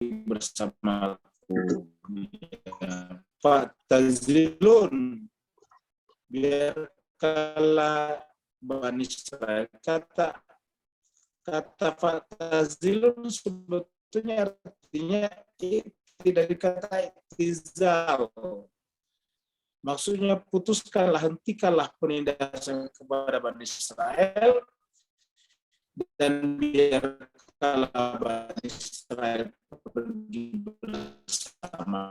bersamaku. Fatazilun, biarkanlah Bani Israel. Kata fatazilun sebetulnya artinya tidak dikata iktizal. Maksudnya putuskanlah, hentikanlah penindasan kepada Bani Israel dan biarkanlah Bani Israel pergi bersamaku.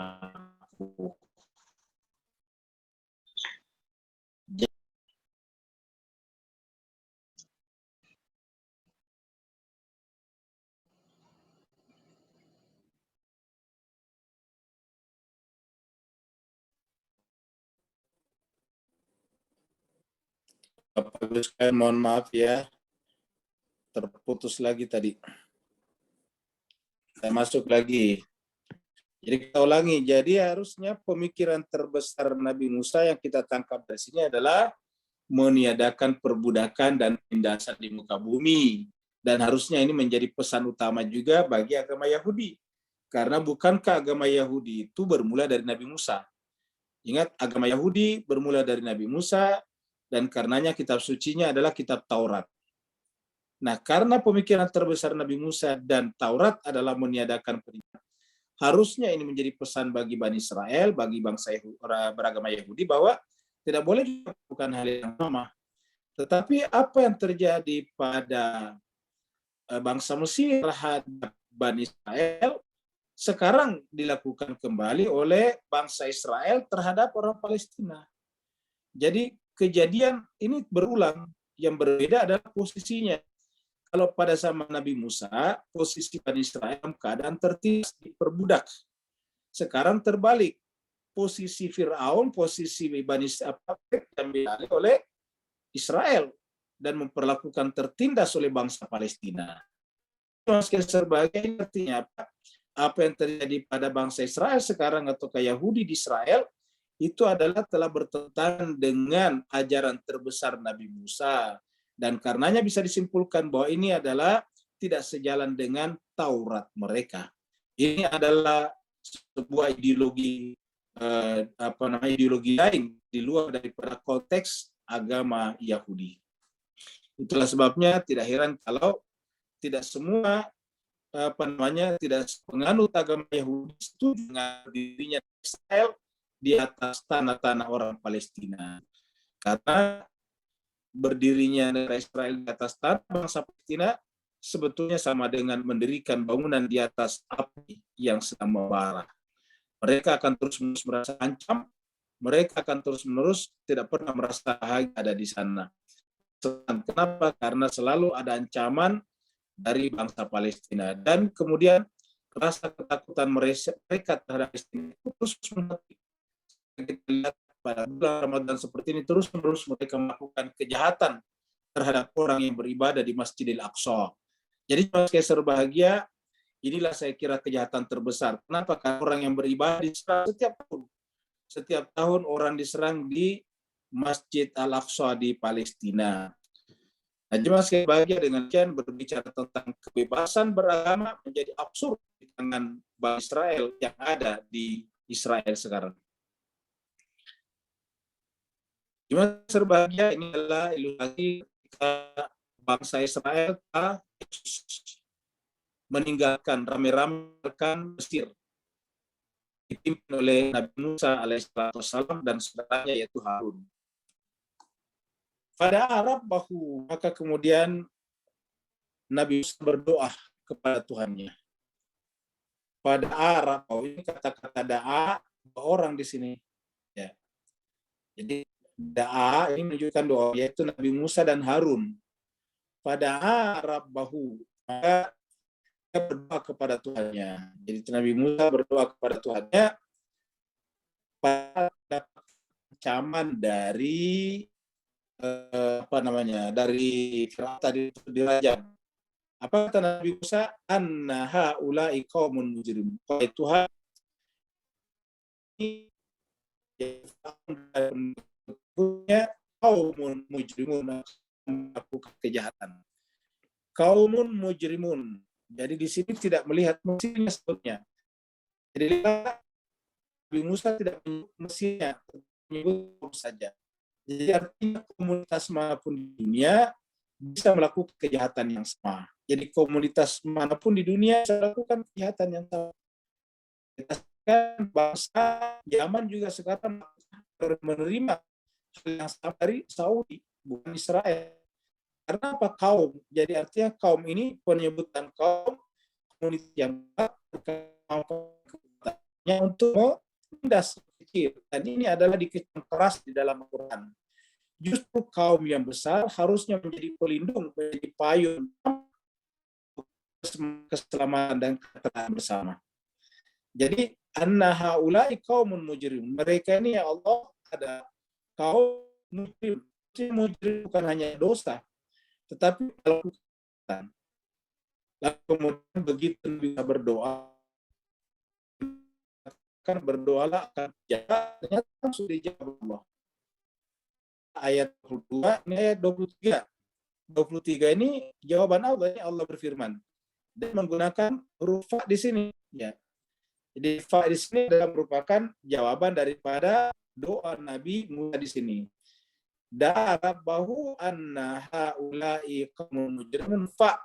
Bapak Ibu sekalian, mohon maaf ya, terputus lagi tadi. Saya masuk lagi. Jadi kita ulangi. Jadi harusnya pemikiran terbesar Nabi Musa yang kita tangkap dari sini adalah meniadakan perbudakan dan penindasan di muka bumi. Dan harusnya ini menjadi pesan utama juga bagi agama Yahudi. Karena bukankah agama Yahudi itu bermula dari Nabi Musa? Ingat, agama Yahudi bermula dari Nabi Musa, dan karenanya kitab sucinya adalah kitab Taurat. Nah, karena pemikiran terbesar Nabi Musa dan Taurat adalah meniadakan penindasan, harusnya ini menjadi pesan bagi Bani Israel, bagi bangsa beragama Yahudi, bahwa tidak boleh melakukan hal yang sama. Tetapi apa yang terjadi pada bangsa Mesir terhadap Bani Israel, sekarang dilakukan kembali oleh bangsa Israel terhadap orang Palestina. Jadi kejadian ini berulang, yang berbeda adalah posisinya. Kalau pada zaman Nabi Musa, posisi Bani Israel dalam keadaan tertindas, diperbudak. Sekarang terbalik, posisi Fir'aun, posisi Bani Israel diambil alih oleh Israel dan memperlakukan tertindas oleh bangsa Palestina. Sebagai artinya apa? Apa yang terjadi pada bangsa Israel sekarang atau Yahudi di Israel itu adalah telah bertentangan dengan ajaran terbesar Nabi Musa, dan karenanya bisa disimpulkan bahwa ini adalah tidak sejalan dengan Taurat mereka. Ini adalah sebuah ideologi ideologi lain di luar daripada konteks agama Yahudi. Itulah sebabnya tidak heran kalau tidak semua tidak penganut agama Yahudi setuju dengan dirinya Israel di atas tanah-tanah orang Palestina. Karena berdirinya negara Israel di atas tanah bangsa Palestina sebetulnya sama dengan mendirikan bangunan di atas api yang sedang membara. Mereka akan terus-menerus merasa ancam, mereka akan terus-menerus tidak pernah merasa bahagia ada di sana. Kenapa? Karena selalu ada ancaman dari bangsa Palestina, dan kemudian rasa ketakutan mereka terhadap Palestina itu terus meningkat. Kita lihat pada bulan Ramadan seperti ini terus-menerus mereka melakukan kejahatan terhadap orang yang beribadah di Masjidil Aqsa. Jadi sebagai berbahagia, inilah saya kira kejahatan terbesar. Kenapa? Karena orang yang beribadah diserang setiap tahun orang diserang di Masjid Al-Aqsa di Palestina. Nah, jemaah sekalian bahagia, dengan kian berbicara tentang kebebasan beragama menjadi absurd di tangan bangsa Israel yang ada di Israel sekarang. Jemaah berbahagia, ini adalah ilustrasi ketika bangsa Israel meninggalkan rame-rame Mesir, dipimpin oleh Nabi Musa alaihissalam dan saudaranya yaitu Harun. Pada Arab bahu, maka kemudian Nabi Musa berdoa kepada Tuhannya. Pada Arab bahu, ini kata-kata da'a orang di sini. Ya. Jadi da'a ini menunjukkan doa, yaitu Nabi Musa dan Harun. Pada Arab bahu, maka dia berdoa kepada Tuhannya. Jadi Nabi Musa berdoa kepada Tuhannya pada ancaman dari dari Firaun tadi dirajam. Apa kata Nabi Musa? Anna haula'i qaumun mujrimun. Wahai Tuhan, punya qaumun mujrimun, melakukan kejahatan. Qaumun mujrimun, Jadi di sini tidak melihat Mesirnya sebetulnya. Jadi Nabi Musa tidak menyebut Mesirnya, menyebut kaum saja. Jadi artinya komunitas manapun di dunia bisa melakukan kejahatan yang sama. Jadi komunitas manapun di dunia bisa melakukan kejahatan yang sama. Bangsa Yaman juga sekarang menerima hal yang sama dari Saudi, bukan Israel. Karena apa? Kaum. Jadi artinya kaum ini penyebutan kaum komunitas yang untuk menindas kecil. Dan ini adalah dikecam keras di dalam Al-Quran. Justru kaum yang besar harusnya menjadi pelindung, menjadi payung keselamatan dan ketenangan bersama. Jadi anna haula'i qaumun mujrim. Mereka ini ya Allah ada kaum mujrim. Mujrim bukan hanya dosa, tetapi melakukan. Lalu kemudian begitu bisa berdoa, akan berdoalah akan dijawab, ternyata sudah dijawab Allah. Ayat 22, ini ayat 23. 23 ini jawaban Allah, ini Allah berfirman. Dan menggunakan huruf fa di sini. Ya. Jadi fa di sini adalah merupakan jawaban daripada doa Nabi Musa di sini. Da'arabahu anna haula'i qaumun mujrimun fa.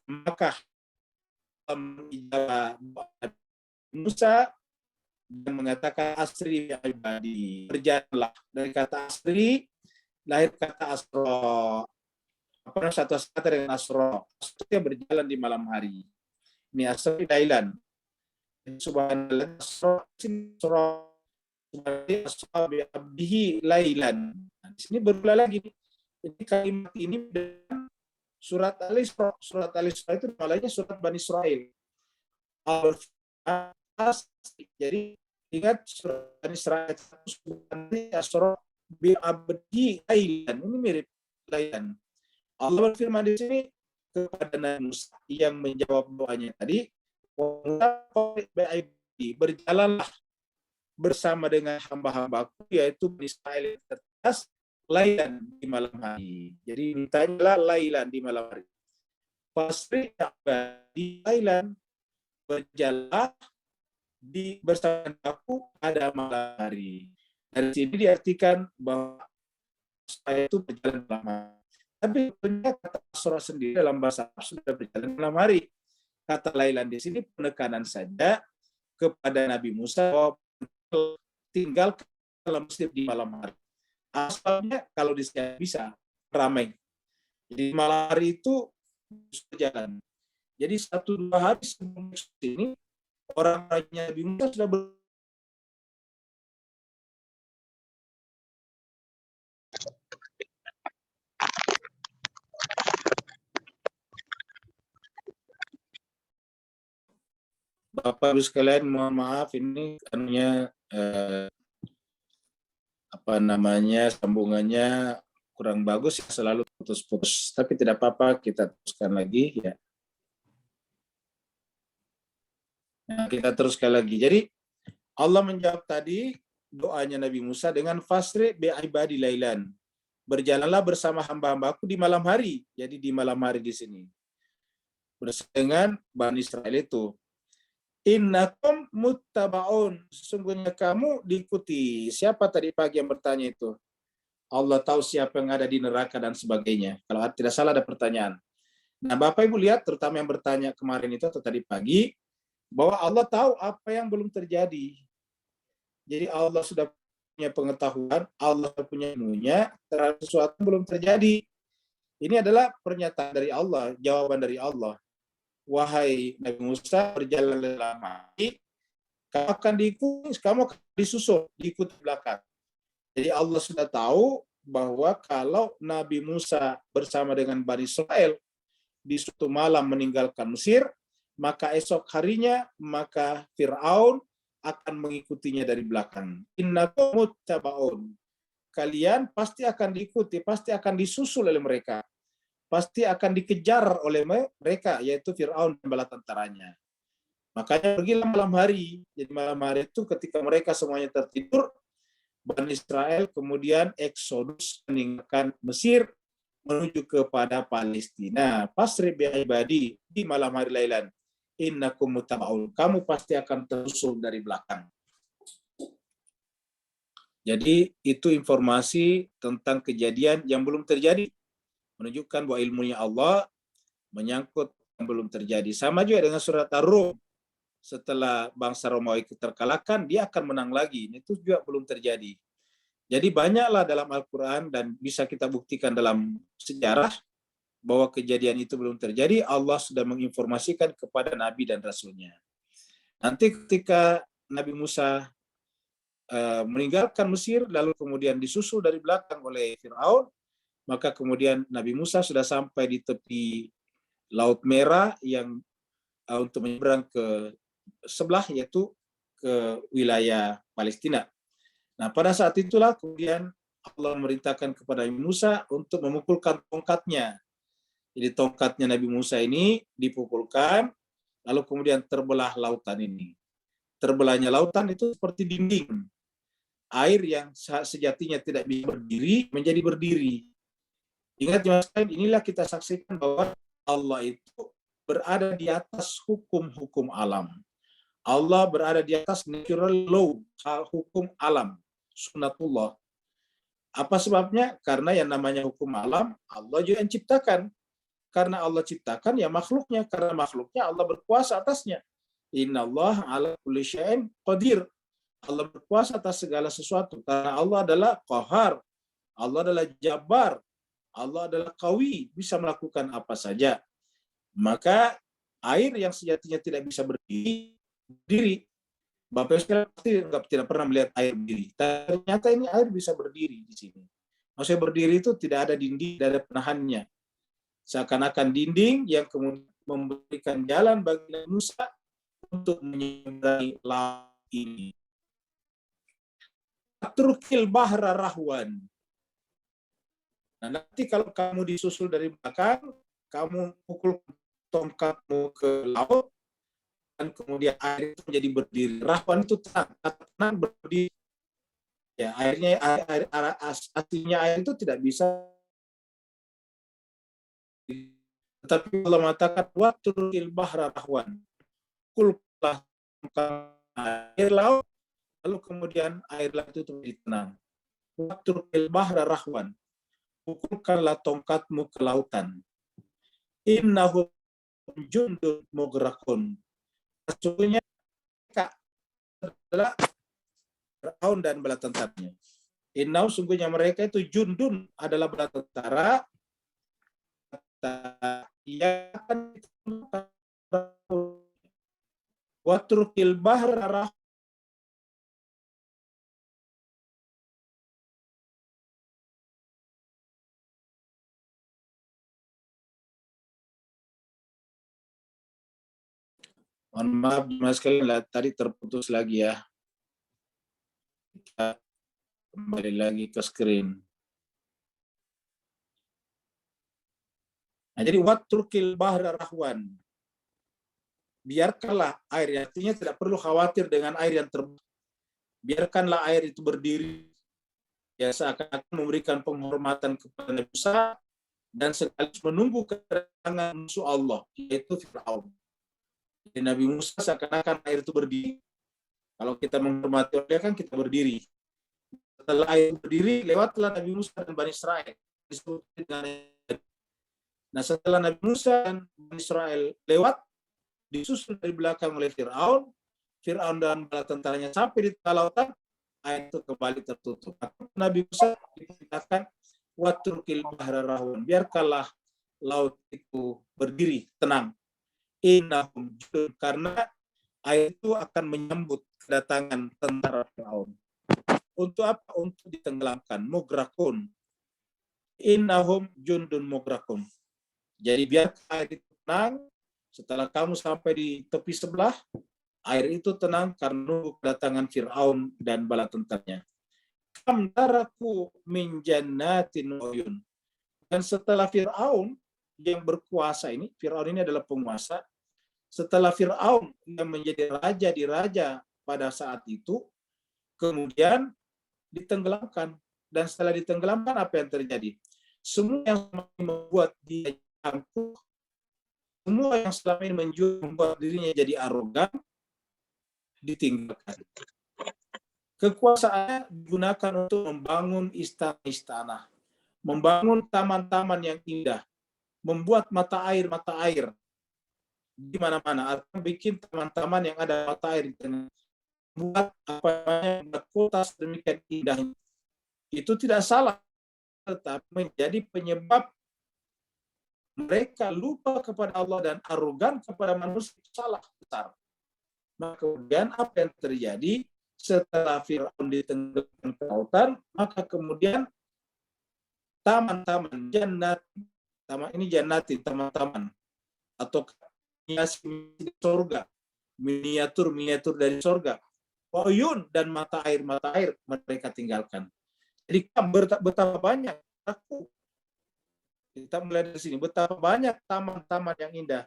Maka Musa yang mengatakan asri ya ibadi, berjalanlah. Dari kata asri lahir kata asro. Apa satu kata dengan asro? Asro berjalan di malam hari. Ini asri dailan. Subhanallah asro bihi lailan. Di sini berulang lagi. Jadi kalimat ini dengan surat Al-Isra. Surat Al-Isra itu namanya surat Bani Israel. Jadi ingat surat Bani Israel Asra bi abdi lailan. Ini mirip lailan. Allah berfirman di sini kepada Nabi Musa yang menjawab doanya tadi, berjalanlah bersama dengan hamba-hambaku yaitu Bani Israel yang cerdas lailan di malam hari. Jadi mintalah lailan di malam hari. Fasri di lailan, berjalan di bersama aku pada malam hari. Dari sini diartikan bahwa saya itu berjalan malam hari. Tapi kata Asra sendiri dalam bahasa Arab sudah berjalan malam hari. Kata lailan di sini penekanan saja kepada Nabi Musa bahwa tinggal dalam masjid di malam hari. Asalnya kalau di sini bisa ramai. Jadi malam hari itu berjalan. Jadi 1-2 hari sebelum ini orang-orangnya Nabi Musa sudah Bapak Ibu sekalian, mohon maaf ini anunya sambungannya kurang bagus, selalu putus-putus. Tapi tidak apa-apa, kita teruskan lagi ya. Nah, kita teruskan lagi. Jadi Allah menjawab tadi doanya Nabi Musa dengan fasri bi ibadi lailan. Berjalanlah bersama hamba-hambaku di malam hari. Jadi di malam hari di sini. Bersama dengan Bani Israel itu. Innakum muttabaun. Sesungguhnya kamu diikuti. Siapa tadi pagi yang bertanya itu? Allah tahu siapa yang ada di neraka dan sebagainya. Kalau tidak salah ada pertanyaan. Nah, Bapak Ibu lihat, terutama yang bertanya kemarin itu atau tadi pagi, bahwa Allah tahu apa yang belum terjadi. Jadi Allah sudah punya pengetahuan, Allah punya ilmunya terhadap sesuatu yang belum terjadi. Ini adalah pernyataan dari Allah, jawaban dari Allah. Wahai Nabi Musa, berjalan dalam hari, kamu akan diikuti, kamu akan disusul, diikuti belakang. Jadi Allah sudah tahu bahwa kalau Nabi Musa bersama dengan Bani Israel di suatu malam meninggalkan Mesir, maka esok harinya maka Fir'aun akan mengikutinya dari belakang. Innakum muttabaun. Kalian pasti akan diikuti, pasti akan disusul oleh mereka. Pasti akan dikejar oleh mereka, yaitu Fir'aun dan bala tentaranya. Makanya pergilah malam hari. Jadi malam hari itu ketika mereka semuanya tertidur, Bani Israel kemudian eksodus meninggalkan Mesir menuju kepada Palestina. Pasri bi ibadi di malam hari lailan. Innakum mutaba'un. Kamu pasti akan terusul dari belakang. Jadi itu informasi tentang kejadian yang belum terjadi, menunjukkan bahwa ilmunya Allah menyangkut yang belum terjadi. Sama juga dengan surat Ar-Rum. Setelah bangsa Romawi terkalahkan, dia akan menang lagi. Itu juga belum terjadi. Jadi banyaklah dalam Al-Quran dan bisa kita buktikan dalam sejarah bahwa kejadian itu belum terjadi. Allah sudah menginformasikan kepada Nabi dan Rasulnya. Nanti ketika Nabi Musa meninggalkan Mesir, lalu kemudian disusul dari belakang oleh Fir'aun, maka kemudian Nabi Musa sudah sampai di tepi Laut Merah yang untuk menyeberang ke sebelah, yaitu ke wilayah Palestina. Nah, pada saat itulah kemudian Allah memerintahkan kepada Nabi Musa untuk memukulkan tongkatnya. Jadi tongkatnya Nabi Musa ini dipukulkan, lalu kemudian terbelah lautan ini. Terbelahnya lautan itu seperti dinding. Air yang sejatinya tidak bisa berdiri, menjadi berdiri. Ingat, inilah kita saksikan bahwa Allah itu berada di atas hukum-hukum alam. Allah berada di atas natural law, hukum alam, sunnatullah. Apa sebabnya? Karena yang namanya hukum alam, Allah juga yang ciptakan. Karena Allah ciptakan, ya makhluknya. Karena makhluknya, Allah berkuasa atasnya. Innallaha ala kulli syai'in qadir. Allah berkuasa atas segala sesuatu. Karena Allah adalah qahar. Allah adalah jabbar. Allah adalah qawi. Bisa melakukan apa saja. Maka air yang sejatinya tidak bisa berdiri. Bapak sekalian pasti tidak pernah melihat air berdiri. Ternyata ini air bisa berdiri di sini. Maksudnya berdiri itu tidak ada dinding, tidak ada penahannya. Seakan-akan dinding yang kemudian memberikan jalan bagi Nabi Musa untuk menyeberangi laut ini. Atrukil bahra rahwan. Nah, nanti kalau kamu disusul dari belakang, kamu pukul tongkatmu ke laut, dan kemudian air itu menjadi berdiri. Rahwan itu tenang berdiri. Ya, airnya aslinya air itu tidak bisa. Tetapi Allah mengatakan watrukil bahra rahwan. Pukullah air laut, lalu kemudian air laut itu menjadi tenang. Watrukil bahra rahwan. Pukulkanlah tongkatmu ke lautan. Innahum jundun mugrakun. Sesungguhnya mereka adalah Fir'aun dan bala tentaranya. Innahum, sungguhnya mereka itu jundun adalah bala tentara yang akan watrukil bahra rahwan. Mohon maaf mas sekalian, tadi terputus lagi ya. Kita kembali lagi ke screen. Nah, jadi watrukil bahra rahwan. Biarkanlah air, artinya tidak perlu khawatir dengan air yang biarkanlah air itu berdiri. Ya, seakan-akan memberikan penghormatan kepada Nabi Musa dan sekaligus menunggu kedatangan musuh Allah, yaitu Fir'aun. Jadi Nabi Musa seakan-akan air itu berdiri. Kalau kita menghormati dia kan kita berdiri. Setelah air berdiri, lewatlah Nabi Musa dan Bani Israel. Nah, setelah Nabi Musa dan Bani Israel lewat, disusul dari belakang oleh Fir'aun. Fir'aun dan bala tentaranya sampai di tengah lautan, air itu kembali tertutup. Nabi Musa diperintahkan watrukil bahra rahwan. Biarkanlah laut itu berdiri, tenang. Innahum jundun, karena air itu akan menyambut kedatangan tentara Fir'aun. Untuk apa? Untuk ditenggelamkan. Mugrakun. Innahum jundun mugrakun. Jadi biar air itu tenang. Setelah kamu sampai di tepi sebelah, air itu tenang karena kedatangan Fir'aun dan bala tentaranya. Kam taraku min jannatin uyun. Dan setelah Fir'aun yang berkuasa ini, Fir'aun ini adalah penguasa. Setelah Fir'aun yang menjadi raja di raja pada saat itu, kemudian ditenggelamkan. Dan setelah ditenggelamkan, apa yang terjadi? semua yang selama ini membuat dia angkuh, semua yang selama ini membuat dirinya jadi arogan, ditinggalkan. Kekuasaannya digunakan untuk membangun istana-istana, membangun taman-taman yang indah, membuat mata air di mana-mana, atau bikin taman-taman yang ada mata air di tengah, buat apa namanya, buat kota sedemikian indahnya. Itu tidak salah, tetapi menjadi penyebab mereka lupa kepada Allah dan arogan kepada manusia, salah besar. Maka kemudian apa yang terjadi setelah Fir'aun ditenggelamkan ke lautan, maka kemudian taman-taman jannat, taman-taman atau surga, miniatur dari surga, oyun dan mata air mereka tinggalkan. Jadi betapa banyak aku, kita mulai dari sini, betapa banyak taman-taman yang indah.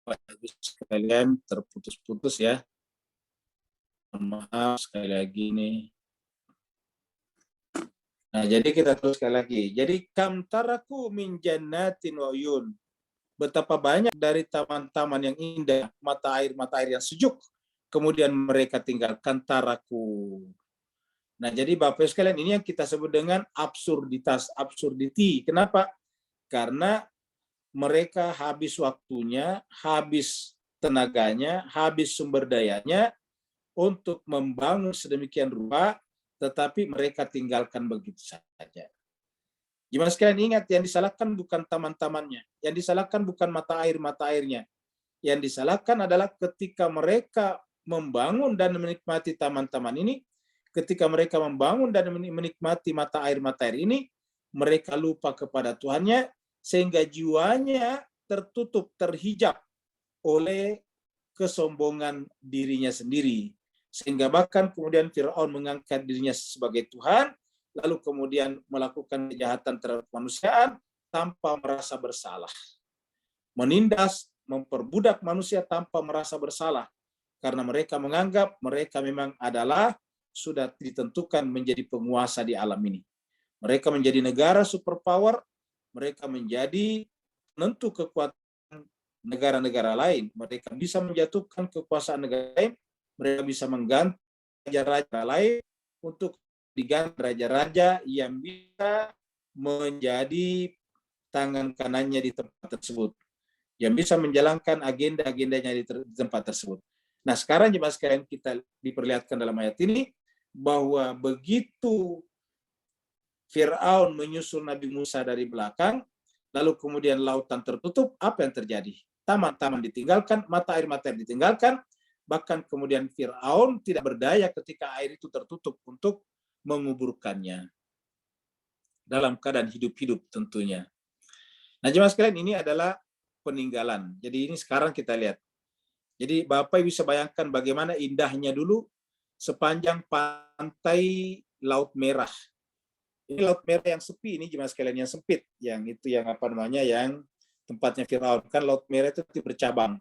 Bagus sekalian, terputus-putus ya. Maaf sekali lagi nih. Nah, jadi kita terus sekali lagi. Jadi kam taraku min jannatin wa uyun. Betapa banyak dari taman-taman yang indah, mata air yang sejuk, kemudian mereka tinggalkan taraku. Nah, jadi Bapak sekalian, ini yang kita sebut dengan absurdity. Kenapa? Karena mereka habis waktunya, habis tenaganya, habis sumber dayanya untuk membangun sedemikian rupa, tetapi mereka tinggalkan begitu saja. Gimana sekalian ingat, yang disalahkan bukan taman-tamannya, yang disalahkan bukan mata airnya. Yang disalahkan adalah ketika mereka membangun dan menikmati taman-taman ini, ketika mereka membangun dan menikmati mata air ini, mereka lupa kepada Tuhannya, sehingga jiwanya tertutup, terhijab oleh kesombongan dirinya sendiri. Sehingga bahkan kemudian Fir'aun mengangkat dirinya sebagai Tuhan, lalu kemudian melakukan kejahatan terhadap kemanusiaan tanpa merasa bersalah. Menindas, memperbudak manusia tanpa merasa bersalah. Karena mereka menganggap mereka memang adalah sudah ditentukan menjadi penguasa di alam ini. Mereka menjadi negara superpower, mereka menjadi penentu kekuatan negara-negara lain. Mereka bisa menjatuhkan kekuasaan negara lain, mereka bisa mengganti raja-raja lain untuk diganti raja-raja yang bisa menjadi tangan kanannya di tempat tersebut, yang bisa menjalankan agenda-agendanya di tempat tersebut. Nah, sekarang jemaah sekalian, kita diperlihatkan dalam ayat ini bahwa begitu Fir'aun menyusul Nabi Musa dari belakang, lalu kemudian lautan tertutup, apa yang terjadi? Taman-taman ditinggalkan, mata air ditinggalkan, bahkan kemudian Fir'aun tidak berdaya ketika air itu tertutup untuk menguburkannya. Dalam keadaan hidup-hidup tentunya. Nah, jemaah sekalian, ini adalah peninggalan. Jadi ini sekarang kita lihat. Jadi Bapak bisa bayangkan bagaimana indahnya dulu sepanjang pantai Laut Merah. Ini Laut Merah yang sepi, ini jemaah sekalian, yang sempit, yang itu yang apa namanya, yang tempatnya Firaun. Kan Laut Merah itu bercabang.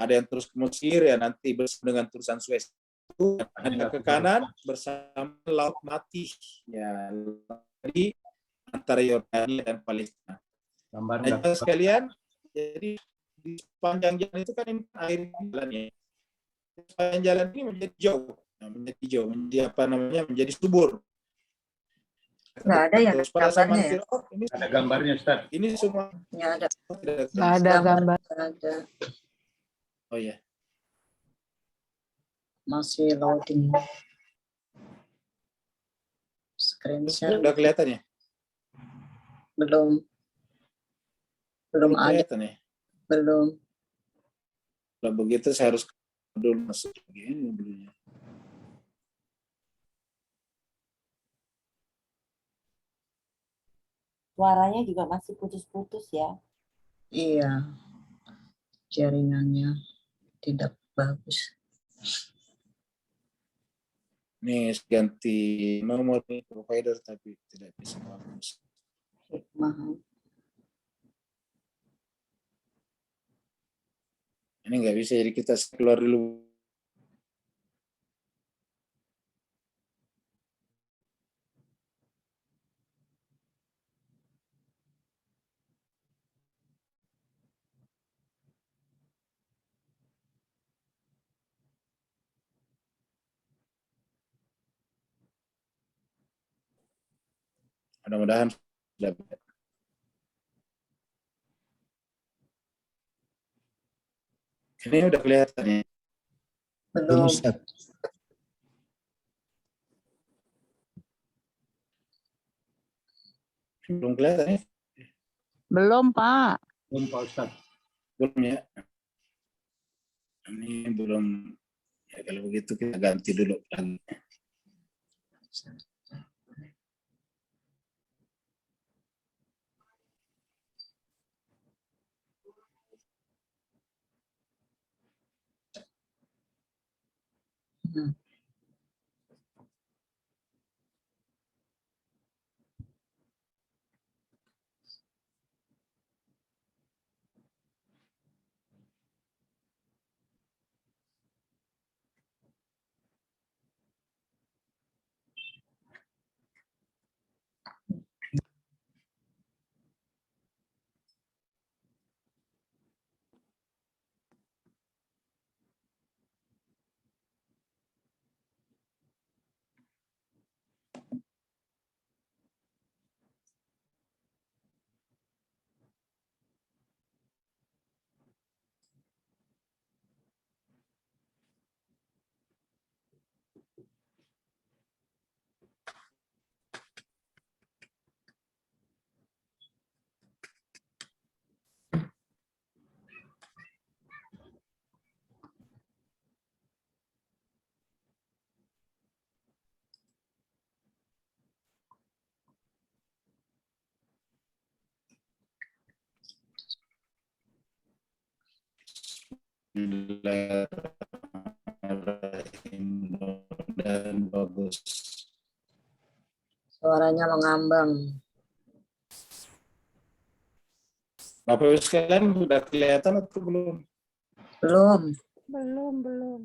Ada yang terus ke Mesir, ya nanti bersama dengan terusan Suez. Itu ada ke kanan bersama Laut Mati. Ya, jadi antara Yordania dan Palestina. Nah, jemaah sekalian, jadi di sepanjang jalan itu kan ini air jalannya. Sepanjang jalan ini menjadi hijau, menjadi apa namanya, menjadi subur. Nggak ada ya gambarnya ya? Ini ada gambarnya, Ustaz. Ini semua Nggak ada. Nggak ada gambar. Ada. Oh ya. Masih loading. Screenshot. Sudah kelihatan ya? Belum ada. Kelihatan ya? Belum. Kalau begitu saya harus dulu masuk begini dulunya. Suaranya juga masih putus-putus ya. Iya. Jaringannya tidak bagus. Nih ganti nomor nih provider tapi tidak bisa bagus. Mahal. Ini nggak bisa, jadi kita keluar dulu. Mudah-mudahan sudah. Ini udah kelihatan ya. Belum. Belum kelihatan ya? Belum, Pak. Belum Pak Ustadz. Belum ya. Ini belum. Ya, kalau begitu kita ganti dulu. Hmm. Dan bagus. Suaranya mengambang. Bapak Ibu sekalian sudah kelihatan atau belum? Belum. Belum.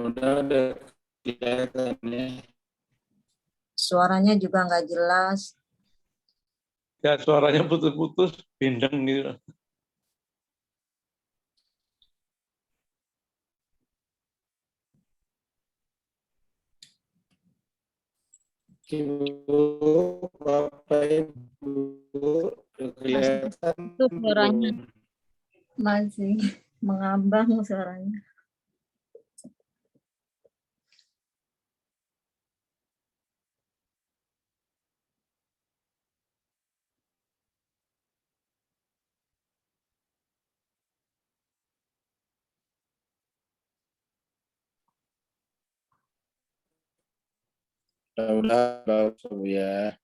Udah kelihatan ya. Suaranya juga nggak jelas. Ya, suaranya putus-putus, bindeng gitu. Ibu, Bapak Ibu, kelihatan Itu suaranya. Masih mengambang suaranya. Udah bagus Bu ya.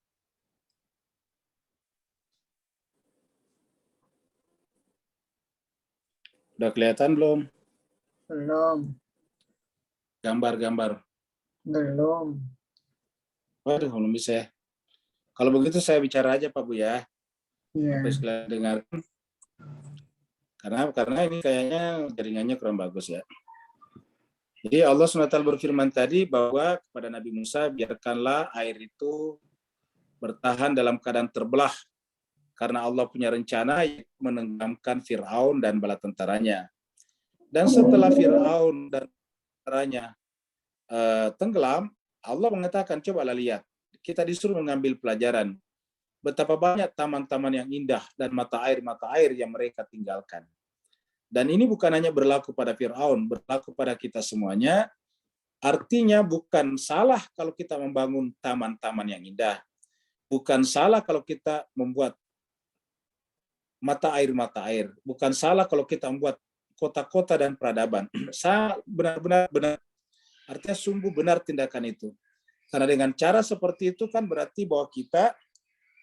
Udah kelihatan belum? Belum. Gambar-gambar. Belum. Waduh, belum bisa ya. Kalau begitu saya bicara aja Pak Bu ya. Iya. Sampai sekalian dengar. Karena ini kayaknya jaringannya kurang bagus ya. Jadi Allah SWT berfirman tadi bahwa kepada Nabi Musa, biarkanlah air itu bertahan dalam keadaan terbelah. Karena Allah punya rencana menenggelamkan Fir'aun dan bala tentaranya. Dan setelah Fir'aun dan tentaranya tenggelam, Allah mengatakan, cobalah lihat, kita disuruh mengambil pelajaran. Betapa banyak taman-taman yang indah dan mata air yang mereka tinggalkan. Dan ini bukan hanya berlaku pada Fir'aun, berlaku pada kita semuanya. Artinya bukan salah kalau kita membangun taman-taman yang indah. Bukan salah kalau kita membuat mata air. Bukan salah kalau kita membuat kota-kota dan peradaban. Benar-benar benar. Artinya sungguh benar tindakan itu. Karena dengan cara seperti itu kan berarti bahwa kita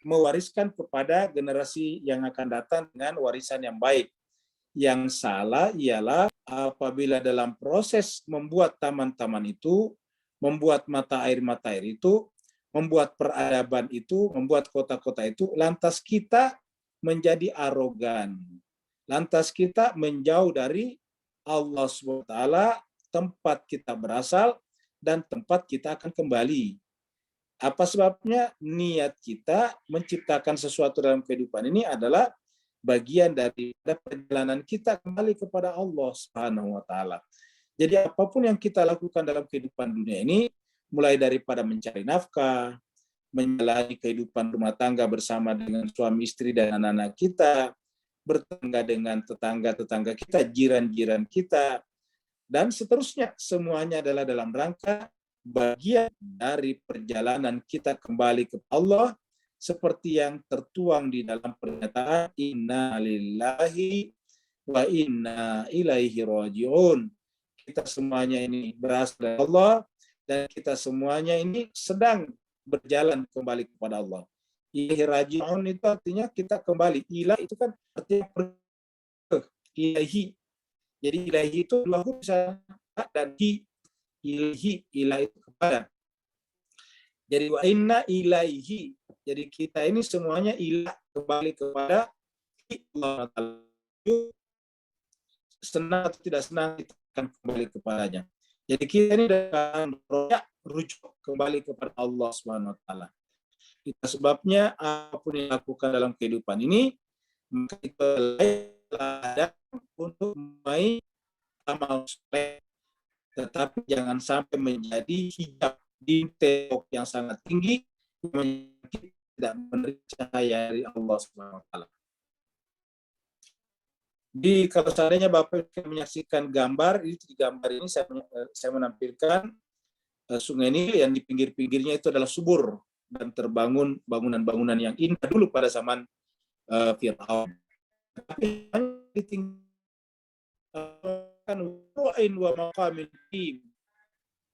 mewariskan kepada generasi yang akan datang dengan warisan yang baik. Yang salah ialah apabila dalam proses membuat taman-taman itu, membuat mata air itu, membuat peradaban itu, membuat kota-kota itu, lantas kita menjadi arogan. Lantas kita menjauh dari Allah SWT, tempat kita berasal dan tempat kita akan kembali. Apa sebabnya? Niat kita menciptakan sesuatu dalam kehidupan ini adalah bagian dari perjalanan kita kembali kepada Allah Subhanahu wa taala. Jadi apapun yang kita lakukan dalam kehidupan dunia ini, mulai daripada mencari nafkah, menjalani kehidupan rumah tangga bersama dengan suami istri dan anak-anak kita, bertangga dengan tetangga-tetangga kita, jiran-jiran kita, dan seterusnya. Semuanya adalah dalam rangka bagian dari perjalanan kita kembali ke Allah, seperti yang tertuang di dalam pernyataan inna lillahi wa inna ilaihi raji'un. Kita semuanya ini berasal dari Allah, dan kita semuanya ini sedang berjalan kembali kepada Allah. Ilaihi raji'un itu artinya kita kembali. Ilah itu kan artinya ilahi. Jadi ilahi itu dua huruf dan hi. Ilahi, ilah itu kepada. Jadi wa inna ilaihi. Jadi kita ini semuanya ilah, kembali kepada Allah. Senang atau tidak senang kita akan kembali kepadanya. Jadi kita ini akan rujuk kembali kepada Allah Subhanahu wa taala. Itu sebabnya apapun yang dilakukan dalam kehidupan ini, maka itu ladang untuk memulai amal soleh, tetapi jangan sampai menjadi hijab di tembok yang sangat tinggi yang tidak percaya dari Allah Subhanahu wa taala. Di kalau seandainya Bapak menyaksikan gambar, di gambar ini saya menampilkan Sungai Nil yang di pinggir-pinggirnya itu adalah subur dan terbangun bangunan-bangunan yang indah dulu pada zaman Fir'aun. Tapi ditinggalkan wa maqamin.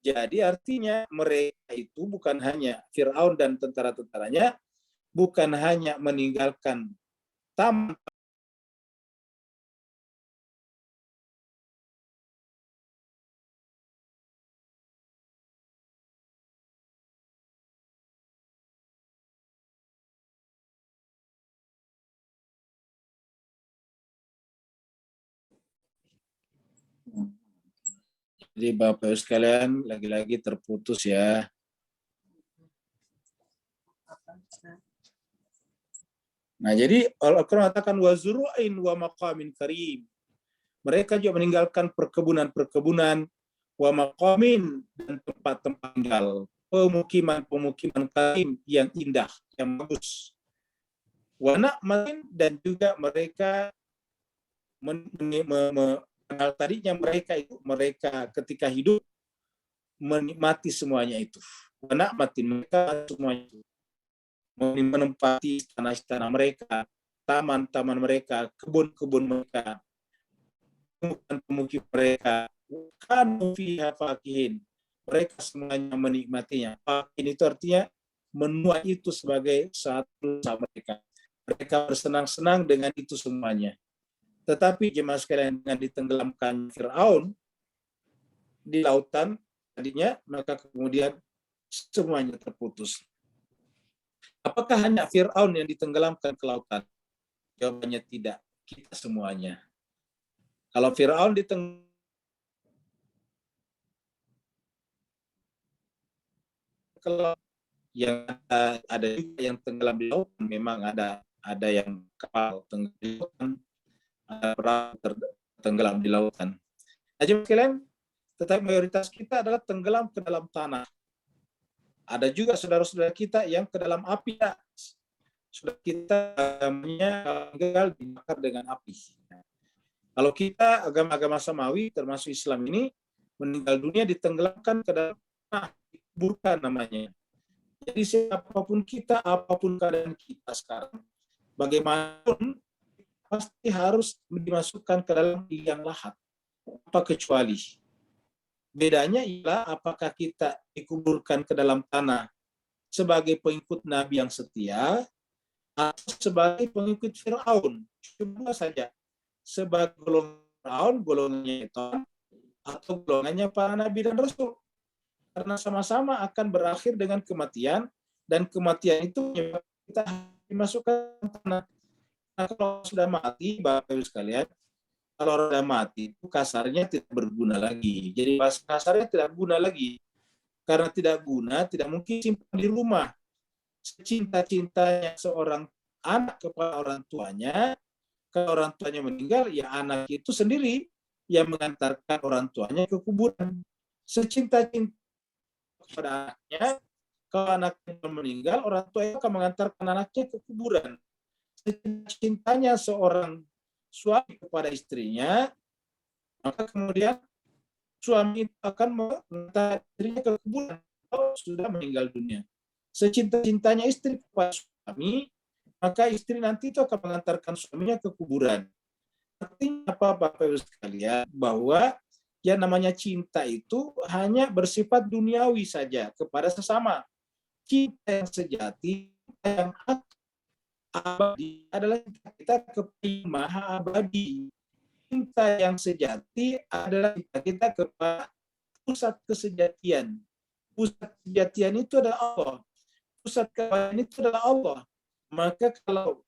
Jadi artinya mereka itu bukan hanya Fir'aun dan tentara-tentaranya, bukan hanya meninggalkan taman Jadi Bapak sekalian, lagi-lagi terputus ya. Nah, jadi Al-Quran mengatakan wazuru'in wa maqamin karim. Mereka juga meninggalkan perkebunan-perkebunan, wa maqamin, dan tempat-tempat tinggal, pemukiman-pemukiman karim yang indah, yang bagus. Wa na'matin, dan juga mereka kenal tadinya mereka ketika hidup menikmati semuanya itu. Menikmati mereka semuanya itu. Menempati istana-istana mereka, taman-taman mereka, kebun-kebun mereka, pemukiman mereka. Kanu fiha fakihin. Mereka semuanya menikmatinya. Fakihin itu artinya menua itu sebagai satu usaha mereka. Mereka bersenang-senang dengan itu semuanya. Tetapi jemaah sekalian, dengan ditenggelamkan Fir'aun di lautan tadinya, maka kemudian semuanya terputus. Apakah hanya Fir'aun yang ditenggelamkan ke lautan? Jawabannya tidak, kita semuanya. Kalau Fir'aun ditenggelamkan, yang ada juga yang tenggelam di lautan, memang ada yang kapal tenggelam di lautan, perahu tenggelam di lautan. Nah, sekalian, tetapi mayoritas kita adalah tenggelam ke dalam tanah. Ada juga saudara-saudara kita yang ke dalam api. Saudara kita tinggal dibakar dengan api. Kalau kita agama-agama samawi termasuk Islam ini, meninggal dunia ditenggelamkan ke dalam tanah, dikuburkan namanya. Jadi siapapun kita, apapun keadaan kita sekarang, bagaimanapun pasti harus dimasukkan ke dalam liang lahat. Apa kecuali? Bedanya ialah apakah kita dikuburkan ke dalam tanah sebagai pengikut Nabi yang setia atau sebagai pengikut Fir'aun. Coba saja. Sebagai golongan Fir'aun, golongannya itu, atau golongannya para Nabi dan Rasul. Karena sama-sama akan berakhir dengan kematian, dan kematian itu kita dimasukkan ke tanah. Nah, kalau sudah mati, Bapak Ibu sekalian, kalau orang sudah mati itu kasarnya tidak berguna lagi. Jadi bahasa kasarnya tidak guna lagi. Karena tidak guna, tidak mungkin simpan di rumah. Secinta-cintanya seorang anak kepada orang tuanya, kalau orang tuanya meninggal, ya anak itu sendiri yang mengantarkan orang tuanya ke kuburan. Secinta-cinta kepada anaknya, kalau anaknya meninggal, orang tuanya akan mengantarkan anaknya ke kuburan. Cintanya seorang suami kepada istrinya, maka kemudian suami itu akan mengantar istrinya ke kuburan kalau sudah meninggal dunia. Secinta-cintanya istri kepada suami, maka istri nanti itu akan mengantarkan suaminya ke kuburan. Artinya apa, Bapak Ibu sekalian, bahwa yang namanya cinta itu hanya bersifat duniawi saja kepada sesama. Cinta yang sejati, yang abadi adalah cinta kita kepada Yang Maha Abadi. Cinta yang sejati adalah cinta kita kepada pusat kesejatian. Pusat kesejatian itu adalah Allah. Pusat keabadian itu adalah Allah. Maka kalau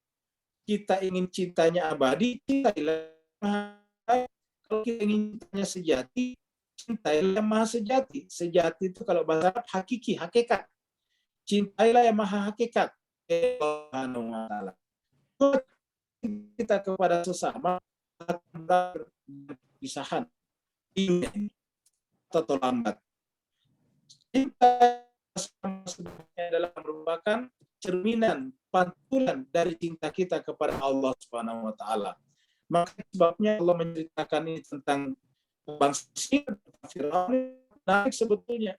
kita ingin cintanya abadi, cintailah Maha Abadi. Kalau kita ingin cintanya sejati, cintailah yang Maha Sejati. Sejati itu kalau bahasa Arab hakiki, hakikat. Cintailah yang Maha Hakikat. Kita kepada sesama akan berpisahan di dunia ini atau lambat. Cinta sebenarnya adalah merupakan cerminan, pantulan dari cinta kita kepada Allah Subhanahu wa taala. Maka sebabnya Allah menceritakan ini tentang bangsa Firaun, menarik sebetulnya.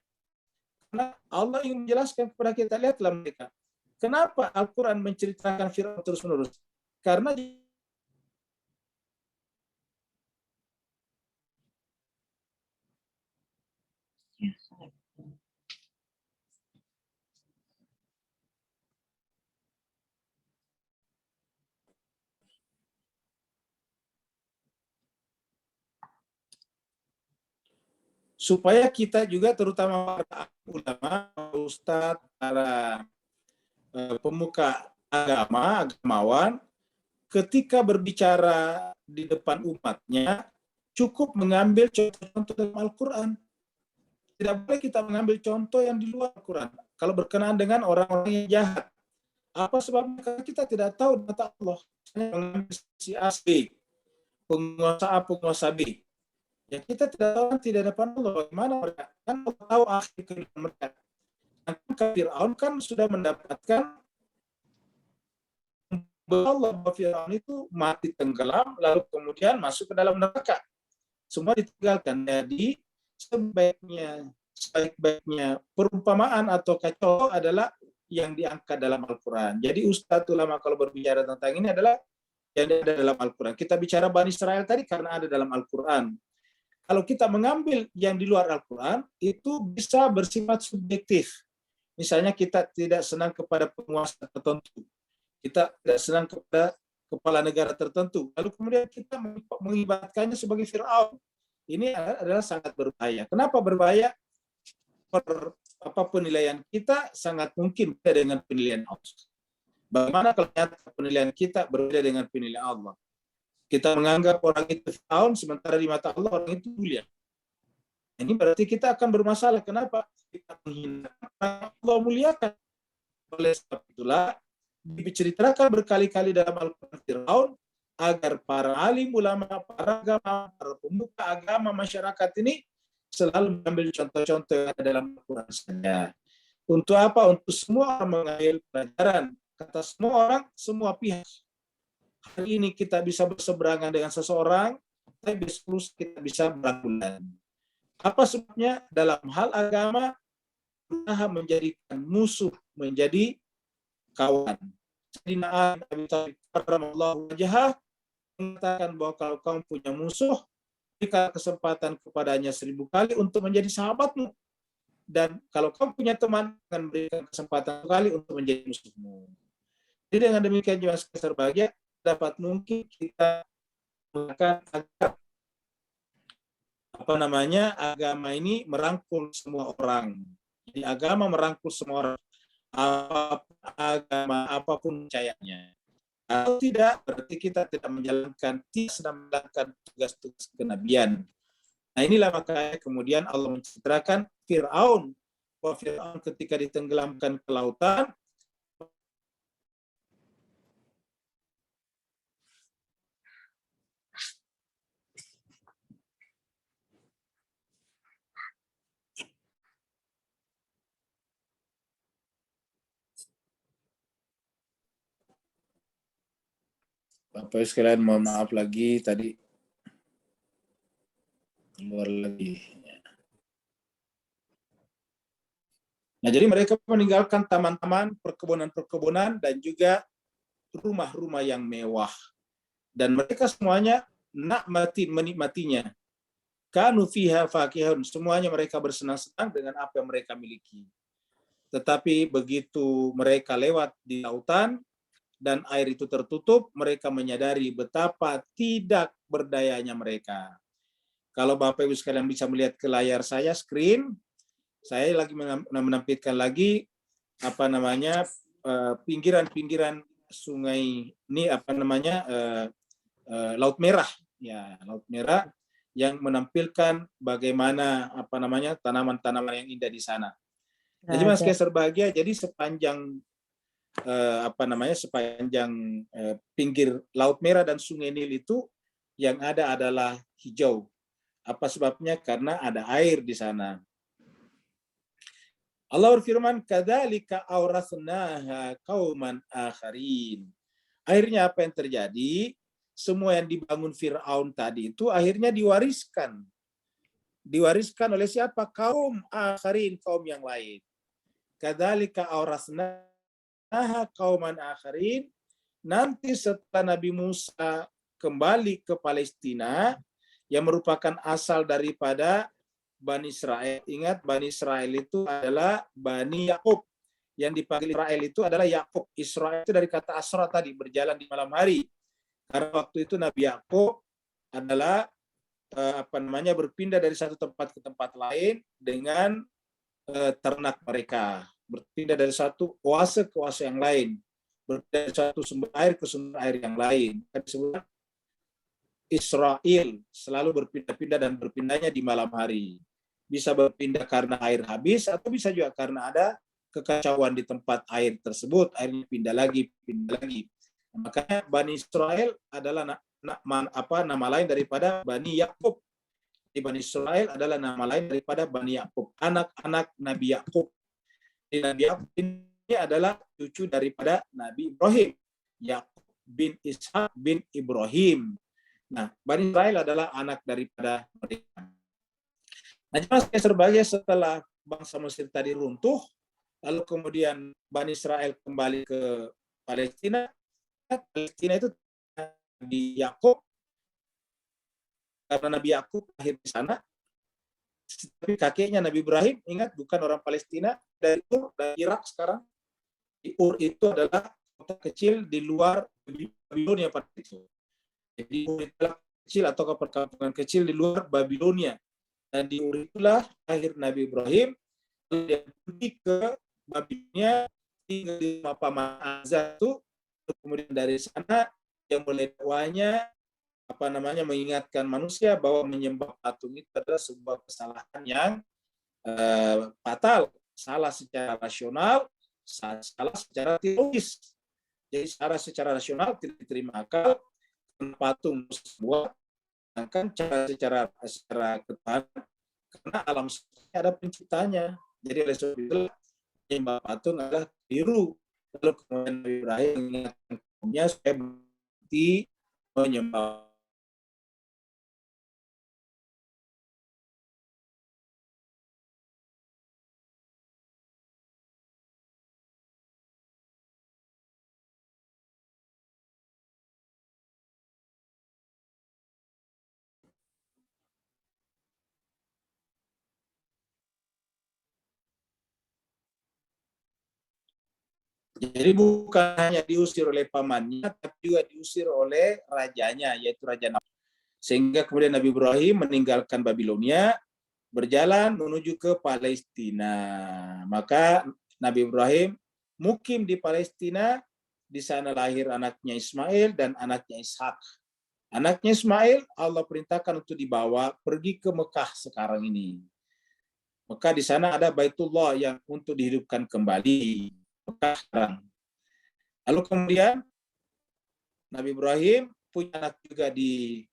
Karena Allah ingin menjelaskan kepada kita, lihatlah mereka. Kenapa Al-Quran menceritakan Firaun terus-menerus? Karena supaya kita juga, terutama para ulama, ustadz, para pemuka agama, agamawan, ketika berbicara di depan umatnya, cukup mengambil contoh-contoh dalam Al-Quran. Tidak boleh kita mengambil contoh yang di luar Al-Quran. Kalau berkenaan dengan orang-orang yang jahat. Apa sebabnya? Karena kita tidak tahu data Allah. Mengambil si A, B, penguasa A, penguasa B. Ya kita tidak tahu, tidak depan Allah bagaimana mereka. Kan Allah tahu akhir kehidupan mereka. Fir'aun kan sudah mendapatkan Allah bahwa Fir'aun itu mati tenggelam, lalu kemudian masuk ke dalam neraka. Semua ditinggalkan. Jadi sebaik-baiknya perumpamaan atau kacau adalah yang diangkat dalam Al-Quran. Jadi Ustadz ulama kalau berbicara tentang ini adalah yang ada dalam Al-Quran. Kita bicara Bani Israel tadi karena ada dalam Al-Quran. Kalau kita mengambil yang di luar Al-Quran, itu bisa bersifat subjektif. Misalnya kita tidak senang kepada penguasa tertentu. Kita tidak senang kepada kepala negara tertentu. Lalu kemudian kita mengibaratkannya sebagai Fir'aun. Ini adalah sangat berbahaya. Kenapa berbahaya? Penilaian kita sangat mungkin berbeda dengan penilaian Allah. Bagaimana kalau penilaian kita berbeda dengan penilaian Allah? Kita menganggap orang itu Fir'aun, sementara di mata Allah orang itu mulia. Ini berarti kita akan bermasalah. Kenapa? Kita menghina Allah muliakan. Oleh sebab itulah diceritakan berkali-kali dalam Al-Quran Fir'aun agar para alim ulama, para agama, para pemuka agama masyarakat ini selalu mengambil contoh-contoh yang ada dalam Al-Quran saja. Untuk apa? Untuk semua orang mengambil pelajaran. Kata semua orang, semua pihak. Hari ini kita bisa berseberangan dengan seseorang, tapi besok kita bisa berangkulan. Apa sebabnya? Dalam hal agama, berusaha menjadikan musuh menjadi kawan. Sayyidina Ali bin Abi Thalib karramallahu wajhah mengatakan bahwa kalau kamu punya musuh, berikan kesempatan kepadanya 1000 kali untuk menjadi sahabatmu. Dan kalau kamu punya teman, akan berikan kesempatan kali untuk menjadi musuhmu. Jadi dengan demikian juga sekalian berbahagia, dapat mungkin kita mengatakan agar agama ini merangkul semua orang. Jadi agama merangkul semua orang, agama apapun percayaannya. Kalau tidak, berarti kita tidak sedang menjalankan tugas-tugas kenabian. Nah inilah makanya kemudian Allah menceritakan Fir'aun. Bahwa Fir'aun ketika ditenggelamkan ke lautan, Bapak sekalian mohon maaf lagi tadi keluar lagi. Nah jadi mereka meninggalkan taman-taman, perkebunan-perkebunan dan juga rumah-rumah yang mewah. Dan mereka semuanya menikmatinya. Kanu fiha fakihun, semuanya mereka bersenang-senang dengan apa yang mereka miliki. Tetapi begitu mereka lewat di lautan dan air itu tertutup, mereka menyadari betapa tidak berdayanya mereka. Kalau Bapak Ibu sekalian bisa melihat ke layar saya, screen, saya lagi menampilkan lagi pinggiran-pinggiran sungai ini Laut Merah, ya Laut Merah yang menampilkan bagaimana tanaman-tanaman yang indah di sana. Nah, jadi Mas Keser bahagia, jadi sepanjang pinggir Laut Merah dan Sungai Nil itu yang ada adalah hijau. Apa sebabnya? Karena ada air di sana. Allah berfirman, "Kadzalika aurasnaha qauman akharin." Akhirnya apa yang terjadi? Semua yang dibangun Fir'aun tadi itu akhirnya diwariskan. Diwariskan oleh siapa? Kaum akharin, kaum yang lain. Kadzalika aurasnaha kauman akharin. Nanti setelah Nabi Musa kembali ke Palestina yang merupakan asal daripada Bani Israel. Ingat, Bani Israel itu adalah Bani Yakub. Yang dipanggil Israel itu adalah Yakub. Israel itu dari kata Asra tadi, berjalan di malam hari. Karena waktu itu Nabi Yakub adalah berpindah dari satu tempat ke tempat lain dengan ternak mereka. Berpindah dari satu oase ke oase yang lain, berpindah dari satu sumber air ke sumber air yang lain. Disebut Israel, selalu berpindah-pindah dan berpindahnya di malam hari. Bisa berpindah karena air habis atau bisa juga karena ada kekacauan di tempat air tersebut, airnya pindah lagi. Makanya Bani Israel adalah nama lain daripada Bani Yakub. Bani Israel adalah nama lain daripada Bani Yakub, anak-anak Nabi Yakub. Nabi Yakub ini adalah cucu daripada Nabi Ibrahim, Yakub bin Ishak bin Ibrahim. Nah, Bani Israel adalah anak daripada mereka. Nah, sebagai setelah bangsa Mesir tadi runtuh, lalu kemudian Bani Israel kembali ke Palestina. Palestina itu Nabi Yakub, karena Nabi Yakub lahir di sana. Tapi kakeknya Nabi Ibrahim, ingat, bukan orang Palestina, dari Irak sekarang. Ur itu adalah kota kecil di luar Babilonia pada itu. Jadi Ur itulah kecil atau perkampungan kecil di luar Babilonia. Dan di Ur itulah lahir Nabi Ibrahim. Dia pergi ke Babilonia, tinggal di rumah Paman Azza itu. Kemudian dari sana yang mulai dakwahnya mengingatkan manusia bahwa menyembah patung itu adalah sebuah kesalahan yang fatal, salah secara rasional, salah secara teologis. Jadi secara rasional tidak diterima akal, patung sebuah, sedangkan secara ketuhanan, karena alam semesta ada penciptanya. Jadi oleh sebab itu menyembah patung adalah keliru. Lalu kemudian Nabi Ibrahim mengingatkan kaumnya supaya berhenti menyembah. Jadi bukan hanya diusir oleh pamannya, tapi juga diusir oleh rajanya, yaitu Raja Namrud. Sehingga kemudian Nabi Ibrahim meninggalkan Babilonia, berjalan menuju ke Palestina. Maka Nabi Ibrahim mukim di Palestina di sana lahir anaknya Ismail dan anaknya Ishak. Anaknya Ismail Allah perintahkan untuk dibawa pergi ke Mekah sekarang ini. Maka di sana ada Baitullah yang untuk dihidupkan kembali. Mekah sekarang. Lalu kemudian Nabi Ibrahim punya anak juga di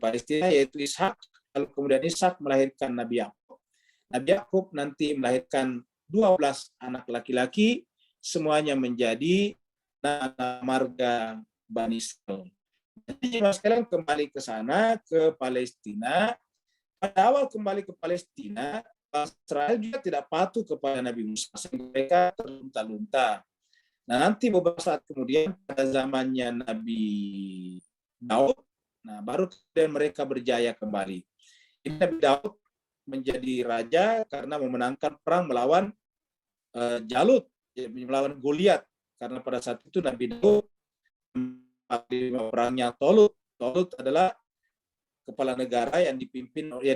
Palestina yaitu Ishak. Lalu kemudian Ishak melahirkan Nabi Yakub. Nabi Yakub nanti melahirkan 12 anak laki-laki, semuanya menjadi marga Bani Israil. Jadi sekalian kembali ke sana, ke Palestina. Pada awal kembali ke Palestina, Israel juga tidak patuh kepada Nabi Musa, sehingga mereka terlunta-lunta. Nah, nanti beberapa saat kemudian pada zamannya Nabi Daud, nah baru kemudian mereka berjaya kembali. Ini Nabi Daud menjadi raja karena memenangkan perang melawan Jalut, melawan Goliat. Karena pada saat itu Nabi Daud perangnya Tolut. Tolut adalah kepala negara yang dipimpin oleh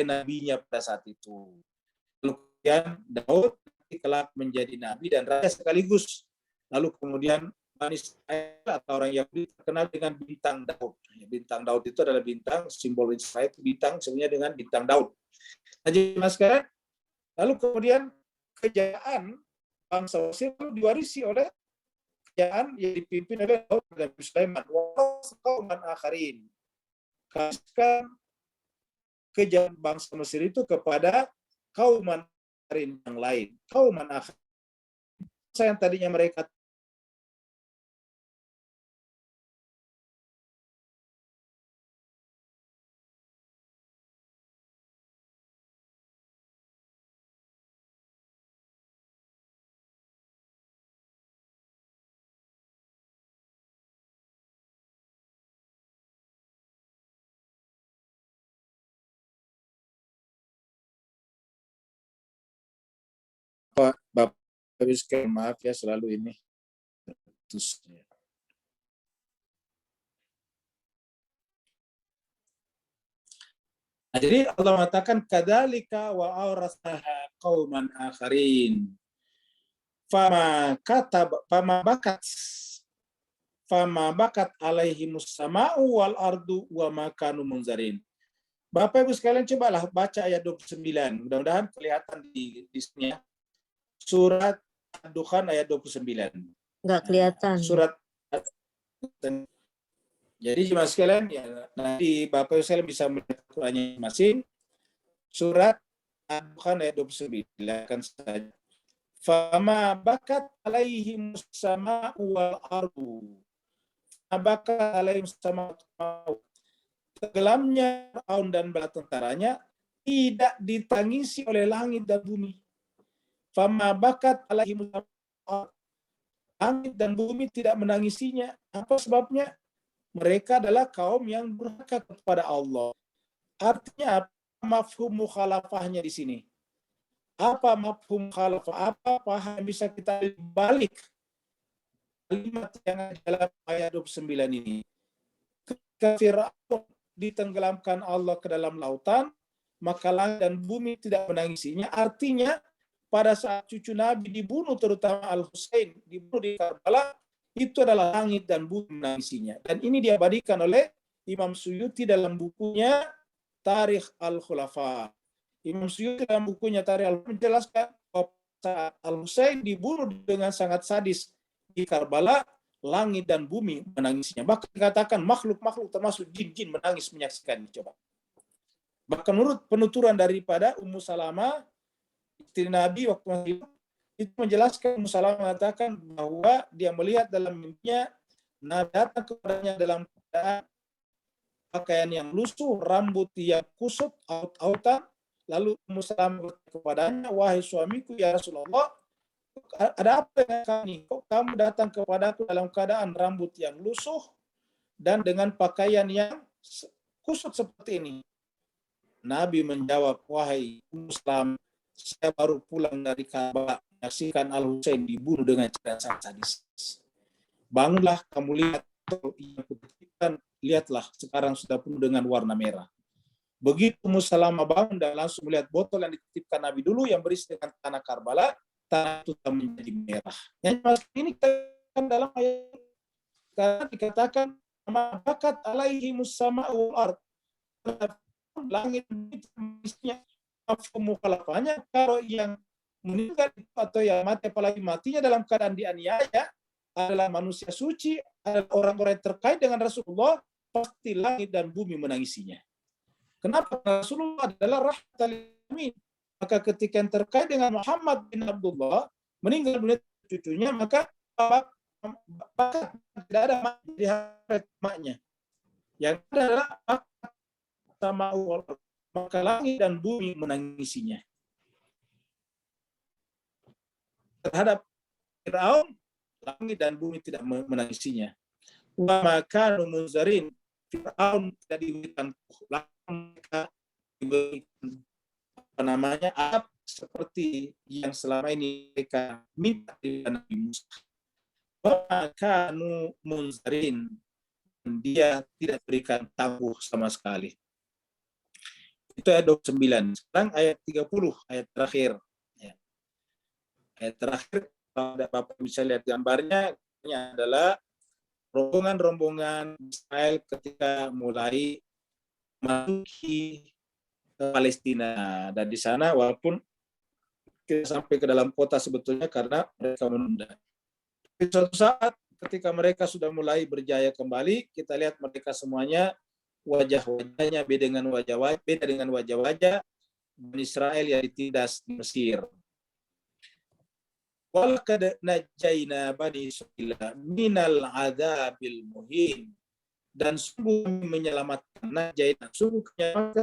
nabinya pada saat itu. Lalu kemudian Daud kelak menjadi nabi dan raja sekaligus. Lalu kemudian Bani Israel atau orang Yahudi terkenal dengan bintang Daud. Bintang Daud itu adalah bintang, simbol Israel itu bintang, sebenarnya dengan bintang Daud. Nah, jadi sekarang, lalu kemudian kejayaan bangsa Mesir diwarisi oleh kejayaan yang dipimpin oleh Daud dan Sulaiman. Kauman akharin. Kasihkan kejayaan bangsa Mesir itu kepada kauman akharin yang lain. Kauman akharin. Yang tadinya mereka Bapak Ibu sekalian, maaf ya selalu ini terus. Nah, jadi Allah mengatakan kadzalika wa aurasaha qauman akharin. Fama bakat alaihimus sama'u wal ardu wa ma kanu munzarin. Bapak Ibu sekalian cobalah baca ayat 29. Mudah-mudahan kelihatan di sini ya. Surat Ad-Dukhan ayat 29. Nggak kelihatan. Surat jadi jemaah sekalian ya, nanti Bapak Ibu sekalian bisa melihat Qurannya masing. Surat Ad-Dukhan ayat 29 kan saja. Fama bakat alaihim sama wal ardu. Bakat alaihim sama tenggelamnya Firaun dan bala tentaranya tidak ditangisi oleh langit dan bumi. Fama bakat alaihim langit dan bumi tidak menangisinya. Apa sebabnya? Mereka adalah kaum yang durhaka kepada Allah. Artinya apa mafhum mukhalafahnya di sini? Apa mafhum mukhalafah? Apa paham yang bisa kita balik kalimat yang dalam ayat 29 ini? Ketika Firaun ditenggelamkan Allah ke dalam lautan, maka langit dan bumi tidak menangisinya. Artinya pada saat cucu Nabi dibunuh, terutama Al-Husain dibunuh di Karbala, itu adalah langit dan bumi menangisinya. Dan ini diabadikan oleh Imam Suyuti dalam bukunya Tarikh Al-Khulafa. Imam Suyuti dalam bukunya Tarikh Al-Khulafa menjelaskan bahwa saat Al-Husain dibunuh dengan sangat sadis di Karbala, langit dan bumi menangisinya. Bahkan dikatakan makhluk-makhluk termasuk jin-jin menangis menyaksikan. Coba. Bahkan menurut penuturan daripada Ummu Salamah, istri Nabi waktu masih hidup, itu menjelaskan, Ummu Salamah mengatakan bahwa dia melihat dalam mimpinya Nabi datang kepadanya dalam keadaan pakaian yang lusuh, rambut yang kusut, aut-autan. Lalu Ummu Salamah berkata kepadanya, wahai suamiku ya Rasulullah, ada apa dengan kami? Kok kamu datang kepadaku dalam keadaan rambut yang lusuh dan dengan pakaian yang kusut seperti ini? Nabi menjawab, wahai Ummu Salamah, saya baru pulang dari Ka'bah menyaksikan Al-Husain dibunuh dengan cara sangat sadis. Bangunlah, kamu lihat yang kutitipkan, lihatlah sekarang sudah penuh dengan warna merah. Begitu Ummu Salamah bangun dan langsung melihat botol yang dititipkan Nabi dulu yang berisi dengan tanah Karbala, tanah itu menjadi merah. Yang ini kita dalam ayat karena dikatakan bakat alaihi musama wal ard, langit isinya. Mukhalafahnya kalau yang meninggal atau yang mati, apalagi matinya dalam keadaan dianiaya, adalah manusia suci, adalah orang-orang yang terkait dengan Rasulullah, pasti langit dan bumi menangisinya. Kenapa? Rasulullah adalah rahmatal lil alamin. Maka ketika yang terkait dengan Muhammad bin Abdullah meninggal dunia cucunya, maka tidak ada di hari maknya. Yang ada adalah sama Allah, maka langit dan bumi menangisinya. Terhadap Firaun, langit dan bumi tidak menangisinya. Wa makanu munzarin, Firaun tidak diberikan mereka diberikan azab seperti yang selama ini mereka minta dari Nabi Musa. Wa makanu munzarin, dia tidak berikan tangguh sama sekali. Itu ayat 29. Sekarang ayat 30, ayat terakhir. Ya. Ayat terakhir, kalau ada Bapak bisa lihat gambarnya, ini adalah rombongan-rombongan Israel ketika mulai masuki ke Palestina. Dan di sana walaupun kita sampai ke dalam kota sebetulnya karena mereka menunda. Tapi suatu saat ketika mereka sudah mulai berjaya kembali, kita lihat mereka semuanya wajah-wajahnya beda dengan wajah-wajah Bani Israel yang ditindas di Mesir. Walaqad najjayna bani Israila minal adzabil muhin, dan sungguh menyelamatkan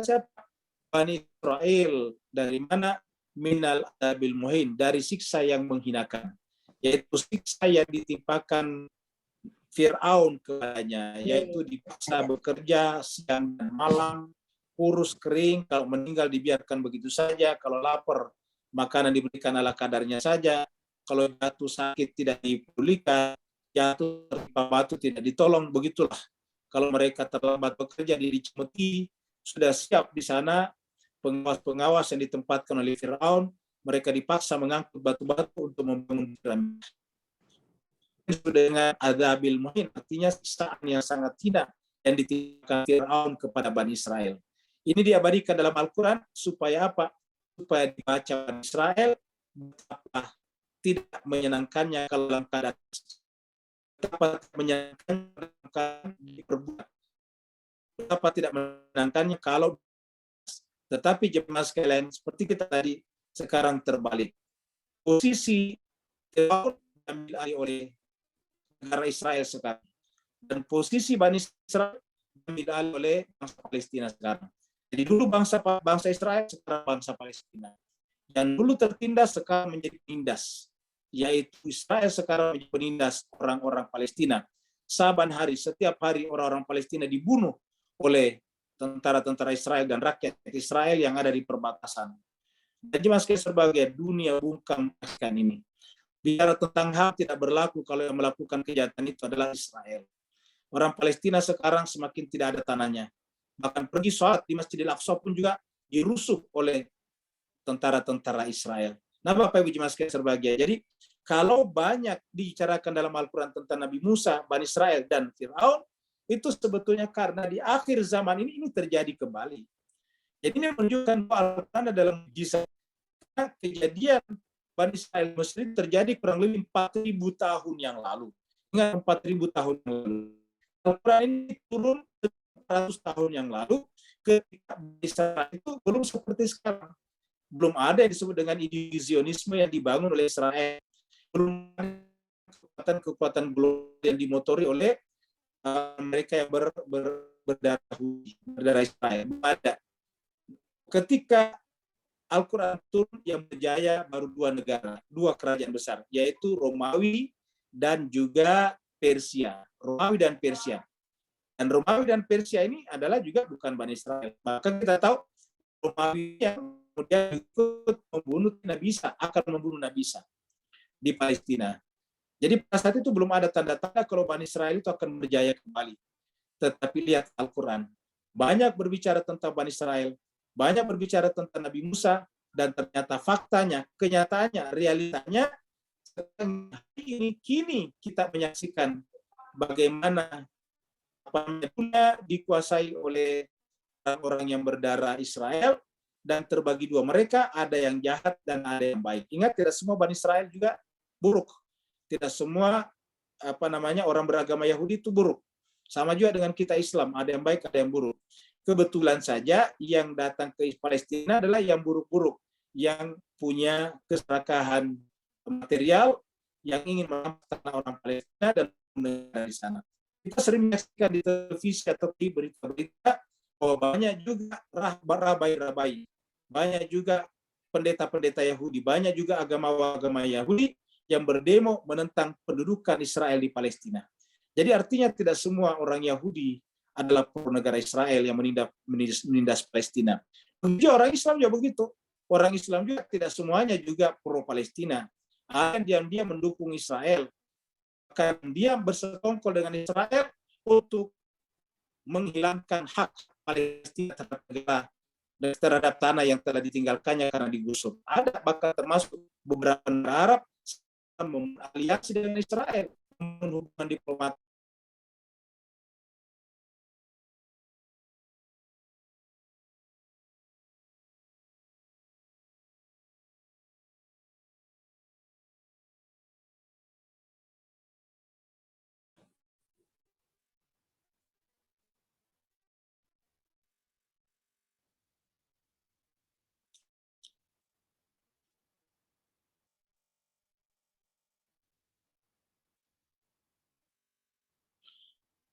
siapa? Bani Israel dari mana? Minal adzabil muhin, dari siksa yang menghinakan, yaitu siksa yang ditimpakan Fir'aun kepadanya, yaitu dipaksa bekerja siang dan malam, kurus kering, kalau meninggal dibiarkan begitu saja, kalau lapar makanan diberikan ala kadarnya saja, kalau jatuh sakit tidak dipedulikan, jatuh tertimpa batu tidak ditolong, begitulah. Kalau mereka terlambat bekerja dicemeti, sudah siap di sana pengawas-pengawas yang ditempatkan oleh Fir'aun, mereka dipaksa mengangkut batu-batu untuk membangun piramid. Dengan adzabil muhin, artinya siksaan yang sangat hina yang ditimpakan Fir'aun kepada Bani Israel. Ini diabadikan dalam Al-Quran supaya apa? Supaya dibaca Bani Israel betapa tidak menyenangkannya kalau dalam keadaan, betapa menyenangkan diperbuat, betapa tidak menyenangkannya kalau. Tetapi jemaah sekalian, seperti kita tadi, sekarang terbalik. Posisi Fir'aun diambil alih oleh negara Israel sekarang, dan posisi Bani Israel diambil alih oleh bangsa Palestina sekarang. Jadi dulu bangsa Israel, sekarang bangsa Palestina. Yang dulu tertindas sekarang menjadi penindas, yaitu Israel sekarang menjadi penindas orang-orang Palestina. Saban hari, setiap hari orang-orang Palestina dibunuh oleh tentara-tentara Israel dan rakyat Israel yang ada di perbatasan. Jadi masih sebagai dunia bungkam ini. Bicara tentang HAM tidak berlaku kalau yang melakukan kejahatan itu adalah Israel. Orang Palestina sekarang semakin tidak ada tanahnya. Bahkan pergi sholat di Masjidil Aqsa pun juga dirusuh oleh tentara-tentara Israel. Nah, Bapak Ibu jemaah sekalian berbahagia. Jadi, kalau banyak dibicarakan dalam Al-Quran tentang Nabi Musa, Bani Israel, dan Fir'aun, itu sebetulnya karena di akhir zaman ini terjadi kembali. Jadi ini menunjukkan bahwa Al-Quran adalah mukjizat. Kejadian Bani Israel Muslim terjadi kurang lebih 4.000 tahun yang lalu. Ingat 4.000 tahun yang lalu. Al-Quran ini turun 100 tahun yang lalu ketika Bani Israel itu belum seperti sekarang. Belum ada yang disebut dengan ideologi Zionisme yang dibangun oleh Israel. Belum ada kekuatan-kekuatan global yang dimotori oleh mereka yang berdarah Israel. Belum ada. Ketika Al-Quran turun, yang berjaya baru dua kerajaan besar, yaitu Romawi dan juga Persia. Romawi dan Persia. Dan Romawi dan Persia ini adalah juga bukan Bani Israel. Maka kita tahu Romawi yang kemudian ikut membunuh Nabi Isa, akan membunuh Nabi Isa di Palestina. Jadi pada saat itu belum ada tanda-tanda kalau Bani Israel itu akan berjaya kembali. Tetapi lihat Al-Quran. Banyak berbicara tentang Bani Israel, banyak berbicara tentang Nabi Musa, dan ternyata faktanya, kenyataannya, realitanya, ini kini kita menyaksikan bagaimana dunia dikuasai oleh orang-orang yang berdarah Israel dan terbagi dua, mereka ada yang jahat dan ada yang baik. Ingat, tidak semua Bani Israel juga buruk. Tidak semua orang beragama Yahudi itu buruk. Sama juga dengan kita Islam, ada yang baik, ada yang buruk. Kebetulan saja yang datang ke Palestina adalah yang buruk-buruk, yang punya keserakahan material, yang ingin merampas orang Palestina dan menegak di sana. Kita sering menyaksikan di televisi atau di berita-berita bahwa banyak juga rabai-rabai, banyak juga pendeta-pendeta Yahudi, banyak juga agama-agama Yahudi yang berdemo menentang pendudukan Israel di Palestina. Jadi artinya tidak semua orang Yahudi adalah pro negara Israel yang menindas Palestina. Begitu orang Islam juga begitu. Orang Islam juga tidak semuanya juga pro Palestina. Ada yang diam-diam mendukung Israel. Bahkan dia bersekongkol dengan Israel untuk menghilangkan hak Palestina terhadap negara dan terhadap tanah yang telah ditinggalkannya karena digusur. Ada bahkan termasuk beberapa negara Arab aliansi dengan Israel, hubungan diplomatik.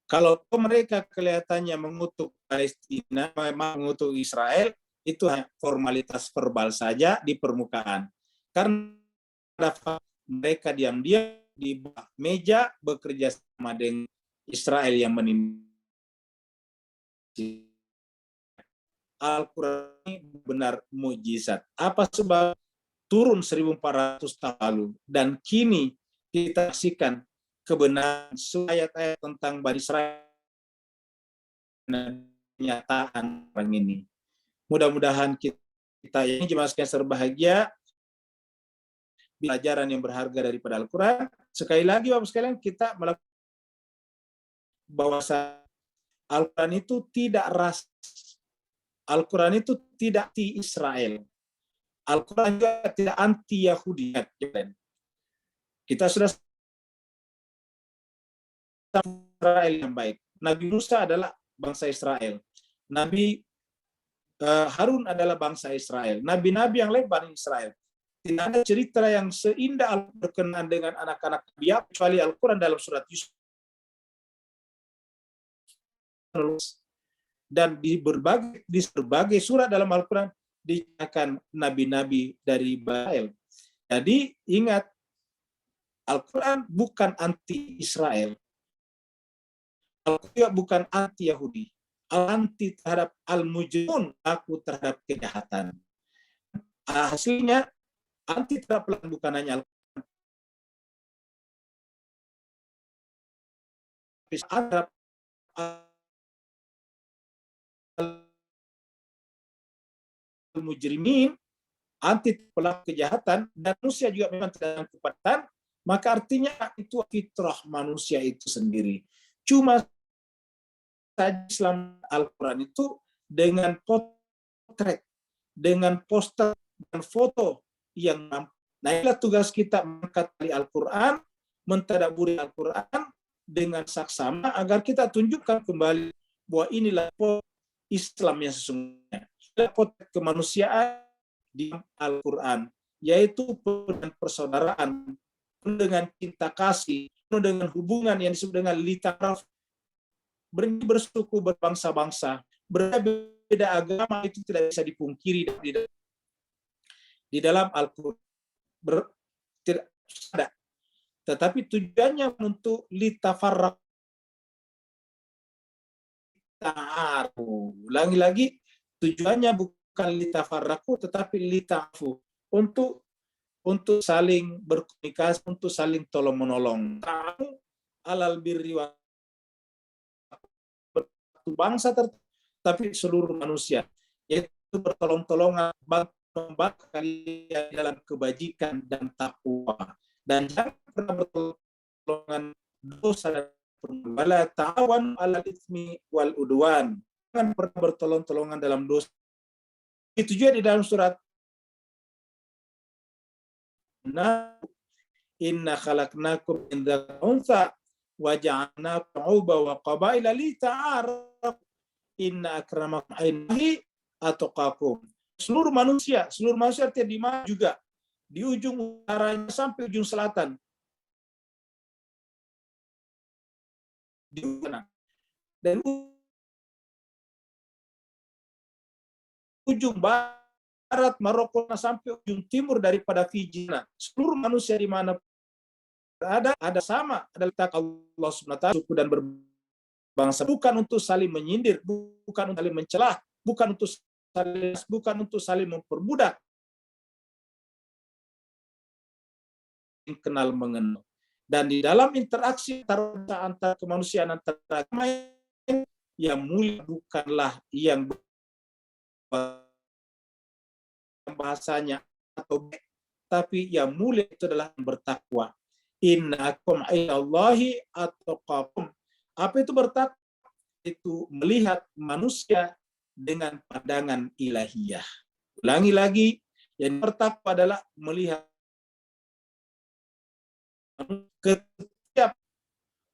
Kalau mereka kelihatannya mengutuk Palestina, mengutuk Israel, itu hanya formalitas verbal saja di permukaan. Karena mereka diam-diam di bawah meja bekerja sama dengan Israel yang menindas. Al-Quran ini benar mujizat. Apa sebab turun 1400 tahun lalu dan kini kita saksikan kebenaran ayat-ayat tentang Bani Israel dan kenyataan orang ini. Mudah-mudahan kita ini jemaah sekalian berbahagia, pelajaran yang berharga daripada Al-Quran. Sekali lagi Bapak sekalian, kita melakukan bahwa Al-Quran itu tidak ras, Al-Quran itu tidak anti Israel, Al-Quran juga tidak anti Yahudi. Kita sudah Israel yang baik. Nabi Musa adalah bangsa Israel. Nabi Harun adalah bangsa Israel. Nabi-nabi yang lain Bani Israel. Tidak ada cerita yang seindah berkenaan dengan anak-anak Nabi kecuali Al-Quran dalam surat Yusuf. Dan di berbagai surat dalam Al-Quran dikatakan nabi-nabi dari Israel. Jadi ingat, Al-Quran bukan anti Israel. Al-Quran bukan anti Yahudi. Anti terhadap al-mujrimun, aku terhadap kejahatan. Hasilnya anti terhadap bukan hanya Al-Quran, terhadap al-mujrimin, anti pelaku kejahatan, dan manusia juga memang tidak kepatan, maka artinya itu fitrah manusia itu sendiri. Cuma saja Islam Al-Quran itu dengan potret, dengan poster dan foto yang nampak. Nah, inilah tugas kita mengangkat Al-Quran, mentadabburi Al-Quran dengan saksama agar kita tunjukkan kembali bahwa inilah Islam yang sesungguhnya. Potret kemanusiaan di Al-Quran, yaitu persaudaraan, dengan cinta kasih, dengan hubungan yang disebut dengan litaraf, bersuku berbangsa-bangsa, berbeda agama, itu tidak bisa dipungkiri di dalam Al-Quran. Tidak ada. Tetapi tujuannya untuk litafarraq. Ulangi-lagi, tujuannya bukan litafarraqu tetapi litafu, untuk saling berkomunikasi, untuk saling tolong menolong. Alal birri wa bangsa tapi seluruh manusia, yaitu bertolong-tolongan membantu kalian dalam kebajikan dan takwa. dan jangan pernah bertolongan dosa dan wala ta'awan 'alal itsmi wal udwan. Jangan pernah bertolong-tolongan dalam dosa. Itu juga di dalam surat Inna khalaqnakum min dzakarin wa untha wa ja'alnakum 'uban wa qabaila lita'arafu inna akramakum 'indallahi atqakum. Seluruh manusia artinya di mana juga, di ujung utaranya sampai ujung selatan, di mana, dan ujung barat Maroko sampai ujung timur daripada Fiji. Seluruh manusia di mana ada sama, adalah Allah SWT, suku dan berbangsa, bukan untuk saling menyindir, bukan untuk saling mencelah, bukan untuk saling memperbudak, kenal mengenal. Dan di dalam interaksi antar kemanusiaan antar agama, yang mulia bukanlah yang bahasanya atau, tapi yang mulia itu adalah yang bertakwa. Innakum ilallahi atqakum. Apa itu bertakwa? Itu melihat manusia dengan pandangan ilahiyah. Ulangi lagi, yang bertakwa adalah melihat ke setiap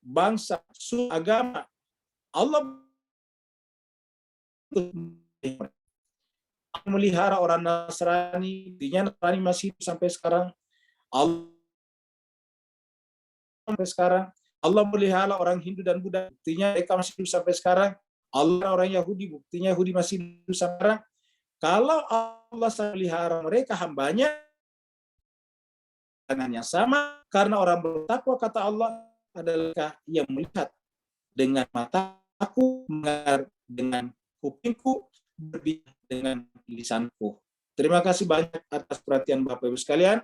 bangsa, suku, agama. Allah melihara orang Nasrani, artinya Nasrani masih sampai sekarang. Allah melihara orang Hindu dan Buddha, buktinya mereka masih hidup sampai sekarang. Allah orang Yahudi, buktinya Yahudi masih hidup sampai sekarang. Kalau Allah melihara mereka hambanya dengan yang sama, karena orang bertakwa, kata Allah, adalah yang melihat dengan mataku, mendengar dengan kupingku, berbicara dengan lisanku. Terima kasih banyak atas perhatian Bapak Ibu sekalian.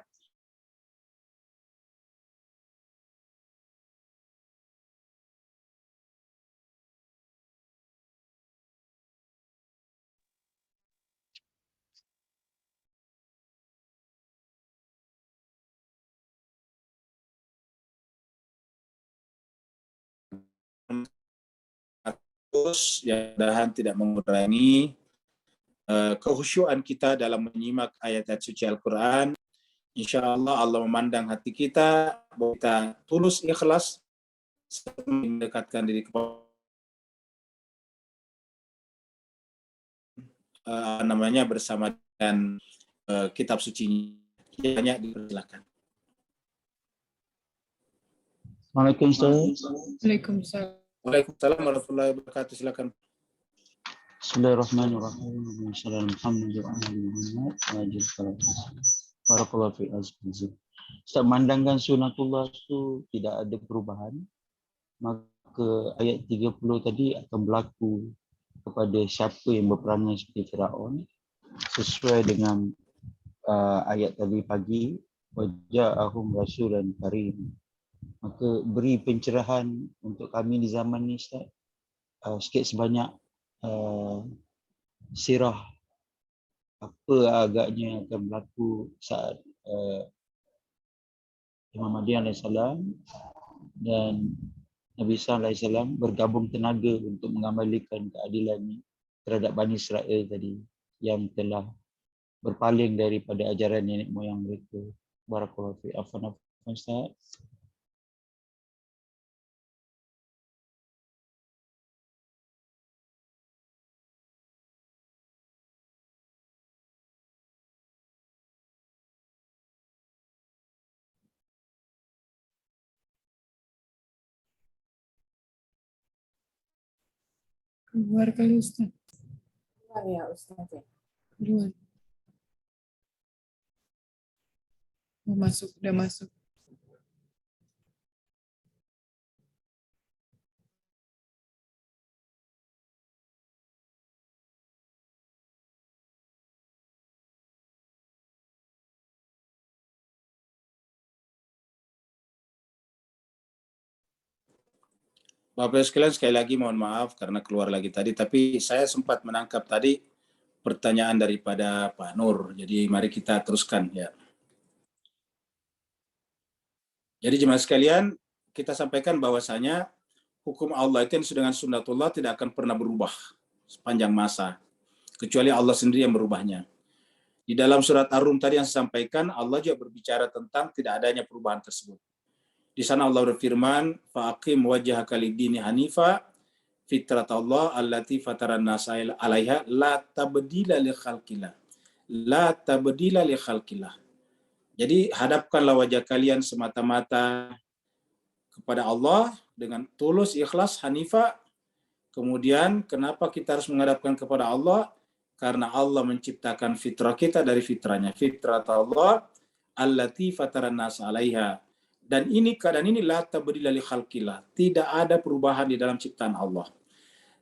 Terus ya, mudah-mudahan tidak mengurangi kehusyuan kita dalam menyimak ayat-ayat suci Al-Quran. Insya Allah Allah memandang hati kita, bahwa kita tulus ikhlas mendekatkan diri kepada bersama dengan kitab suci. Banyak dipersilakan. Waalaikumsalam. Waalaikumsalam warahmatullahi wabarakatuh. Silakan. Bismillahirrahmanirrahim. Ustaz, memandangkan sunatullah itu tidak ada perubahan, maka ayat 30 tadi akan berlaku kepada siapa yang berperangai seperti Firaun, sesuai dengan ayat tadi pagi, waja'ahum rasulan karim. Maka beri pencerahan untuk kami di zaman ni, Ustaz, sikit sebanyak sirah apa agaknya akan berlaku saat Imam Mahdi AS dan Nabi Isa AS bergabung tenaga untuk mengembalikan keadilan ini terhadap Bani Israel tadi yang telah berpaling daripada ajaran nenek moyang mereka. Barakallahu fi afwan Ustaz. Keluar kali Ustaz. Keluar ya Ustaz ya. Keluar. Udah masuk. Bapak sekalian, sekali lagi mohon maaf karena keluar lagi tadi, tapi saya sempat menangkap tadi pertanyaan daripada Pak Nur. Jadi mari kita teruskan ya. Jadi jemaah sekalian, kita sampaikan bahwasanya hukum Allah itu yang disebut dengan sunnatullah tidak akan pernah berubah sepanjang masa, kecuali Allah sendiri yang merubahnya. Di dalam surat Ar-Rum tadi yang saya sampaikan, Allah juga berbicara tentang tidak adanya perubahan tersebut. Di sana Allah berfirman, "Fa'aqim wajhaka lid-dini hanifa fitratallah allati fataran nasa 'alaiha la tabdila li khalqillah." La tabdila li khalqillah. Jadi hadapkanlah wajah kalian semata-mata kepada Allah dengan tulus, ikhlas, hanifa. Kemudian kenapa kita harus menghadapkan kepada Allah? Karena Allah menciptakan fitrah kita dari fitrahnya. Fitrat Allah allati fataran nas 'alaiha. Dan ini keadaan ini la tabdila li khalqillah. Tidak ada perubahan di dalam ciptaan Allah.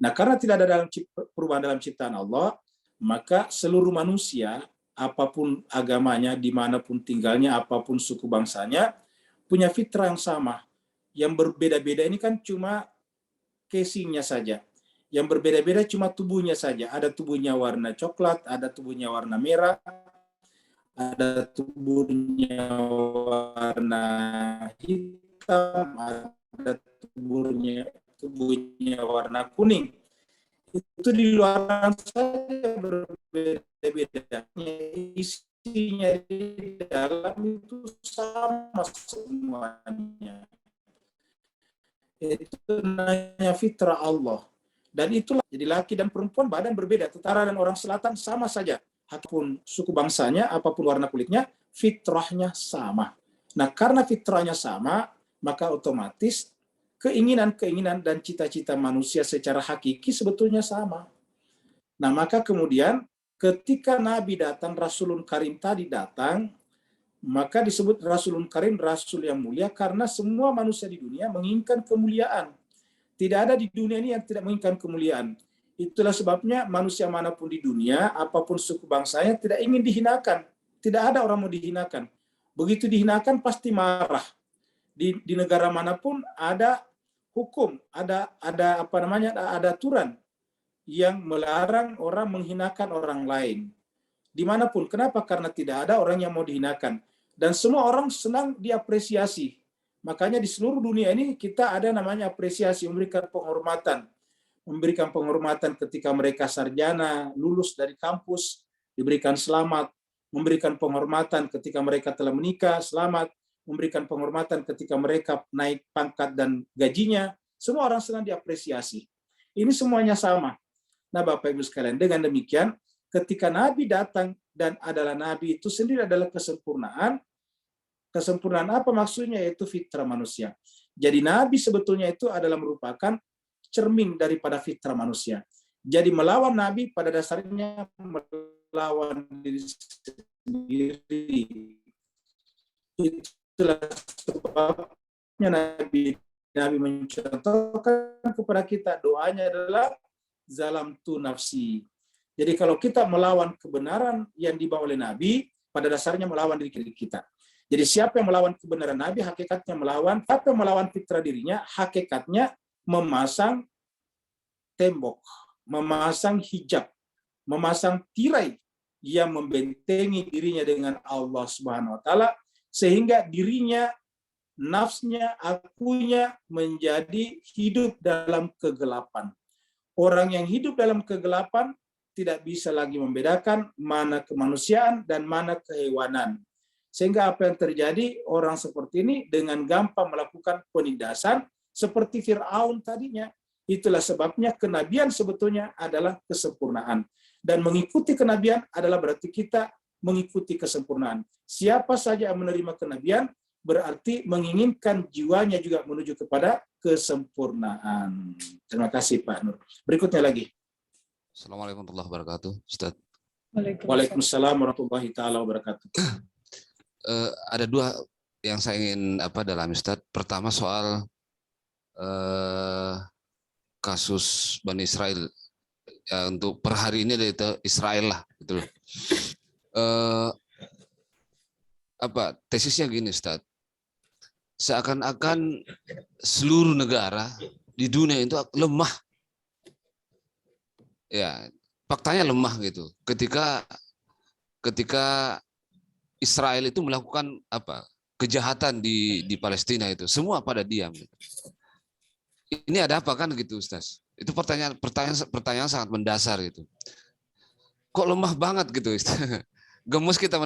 Nah, karena tidak ada perubahan dalam ciptaan Allah, maka seluruh manusia, apapun agamanya, dimanapun tinggalnya, apapun suku bangsanya, punya fitrah yang sama. Yang berbeda-beda ini kan cuma casingnya saja. Yang berbeda-beda cuma tubuhnya saja. Ada tubuhnya warna coklat, ada tubuhnya warna merah, ada tubuhnya warna hitam, ada tubuhnya warna kuning. Itu di luar saja berbeda-beda. Isinya di dalam itu sama semuanya. Itu namanya fitrah Allah. Dan itulah, jadi laki dan perempuan badan berbeda. Utara dan orang selatan sama saja. Apapun suku bangsanya, apapun warna kulitnya, fitrahnya sama. Nah, karena fitrahnya sama, maka otomatis keinginan-keinginan dan cita-cita manusia secara hakiki sebetulnya sama. Nah, maka kemudian ketika Nabi datang, Rasulun Karim tadi datang, maka disebut Rasulun Karim, Rasul yang mulia, karena semua manusia di dunia menginginkan kemuliaan. Tidak ada di dunia ini yang tidak menginginkan kemuliaan. Itulah sebabnya manusia manapun di dunia, apapun suku bangsanya, tidak ingin dihinakan. Tidak ada orang mau dihinakan. Begitu dihinakan pasti marah. Di negara manapun ada hukum, ada aturan yang melarang orang menghinakan orang lain. Dimanapun. Kenapa? Karena tidak ada orang yang mau dihinakan. Dan semua orang senang diapresiasi. Makanya di seluruh dunia ini kita ada namanya apresiasi, memberikan penghormatan. Memberikan penghormatan ketika mereka sarjana, lulus dari kampus, diberikan selamat. Memberikan penghormatan ketika mereka telah menikah, selamat. Memberikan penghormatan ketika mereka naik pangkat dan gajinya. Semua orang senang diapresiasi. Ini semuanya sama. Nah, Bapak Ibu sekalian, dengan demikian, ketika Nabi datang dan adalah Nabi itu sendiri adalah kesempurnaan. Kesempurnaan apa maksudnya? Yaitu fitrah manusia. Jadi Nabi sebetulnya itu adalah merupakan cermin daripada fitrah manusia. Jadi melawan Nabi pada dasarnya melawan diri sendiri. Itulah sebabnya Nabi mencontohkan kepada kita, doanya adalah zalamtu nafsi. Jadi kalau kita melawan kebenaran yang dibawa oleh Nabi, pada dasarnya melawan diri kita. Jadi siapa yang melawan kebenaran Nabi, hakikatnya melawan. Siapa yang melawan fitrah dirinya, hakikatnya memasang tembok, memasang hijab, memasang tirai yang membentengi dirinya dengan Allah Subhanahu wa taala, sehingga dirinya, nafsnya, akunya menjadi hidup dalam kegelapan. Orang yang hidup dalam kegelapan tidak bisa lagi membedakan mana kemanusiaan dan mana kehewanan. Sehingga apa yang terjadi, orang seperti ini dengan gampang melakukan penindasan seperti Fir'aun tadinya. Itulah sebabnya kenabian sebetulnya adalah kesempurnaan. Dan mengikuti kenabian adalah berarti kita mengikuti kesempurnaan. Siapa saja yang menerima kenabian berarti menginginkan jiwanya juga menuju kepada kesempurnaan. Terima kasih Pak Nur. Berikutnya lagi. Assalamualaikum warahmatullahi wabarakatuh, Ustaz. Waalaikumsalam warahmatullahi taala wabarakatuh. Ada dua yang saya ingin dalam Ustaz. Pertama soal kasus Bani Israel. Ya, untuk per hari ini dari Israel lah, gitu. Tesisnya gini, Ustaz. Seakan-akan seluruh negara di dunia itu lemah. Ya, faktanya lemah gitu. Ketika Israel itu melakukan kejahatan di Palestina itu, semua pada diam. Ini ada apa kan gitu, Ustaz? Itu pertanyaan sangat mendasar itu. Kok lemah banget gitu, Ustaz? Gemes kita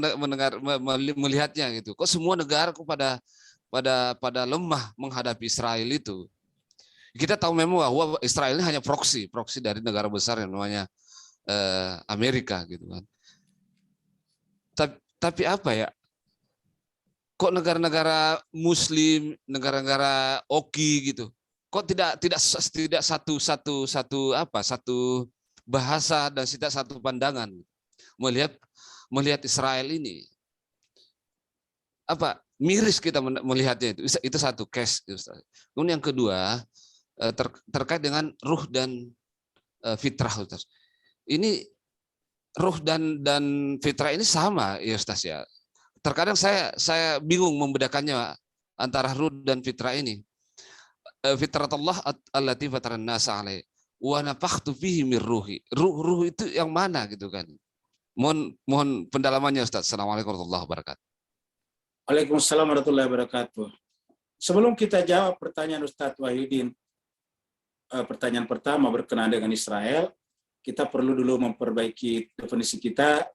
melihatnya gitu. Kok semua negara kok pada lemah menghadapi Israel itu? Kita tahu memang bahwa Israel ini hanya proksi dari negara besar yang namanya Amerika gitu kan. Tapi apa ya? Kok negara-negara Muslim, negara-negara Oki gitu, kok tidak satu bahasa dan tidak satu pandangan melihat Israel ini? Apa miris kita melihatnya itu satu case. Kemudian yang kedua terkait dengan ruh dan fitrah, Ustaz. Ini ruh dan fitrah ini sama ya, Ustaz ya. Terkadang saya bingung membedakannya antara ruh dan fitrah ini. Fitratullah allati fataran nasa alaihi wa nafakhtu fihi min ruhi. Ruh itu yang mana gitu kan? Mohon pendalamannya, Ustaz. Assalamualaikum warahmatullahi wabarakatuh. Waalaikumsalam warahmatullahi wabarakatuh. Sebelum kita jawab pertanyaan Ustaz Wahyudin, pertanyaan pertama berkenaan dengan Israel, kita perlu dulu memperbaiki definisi kita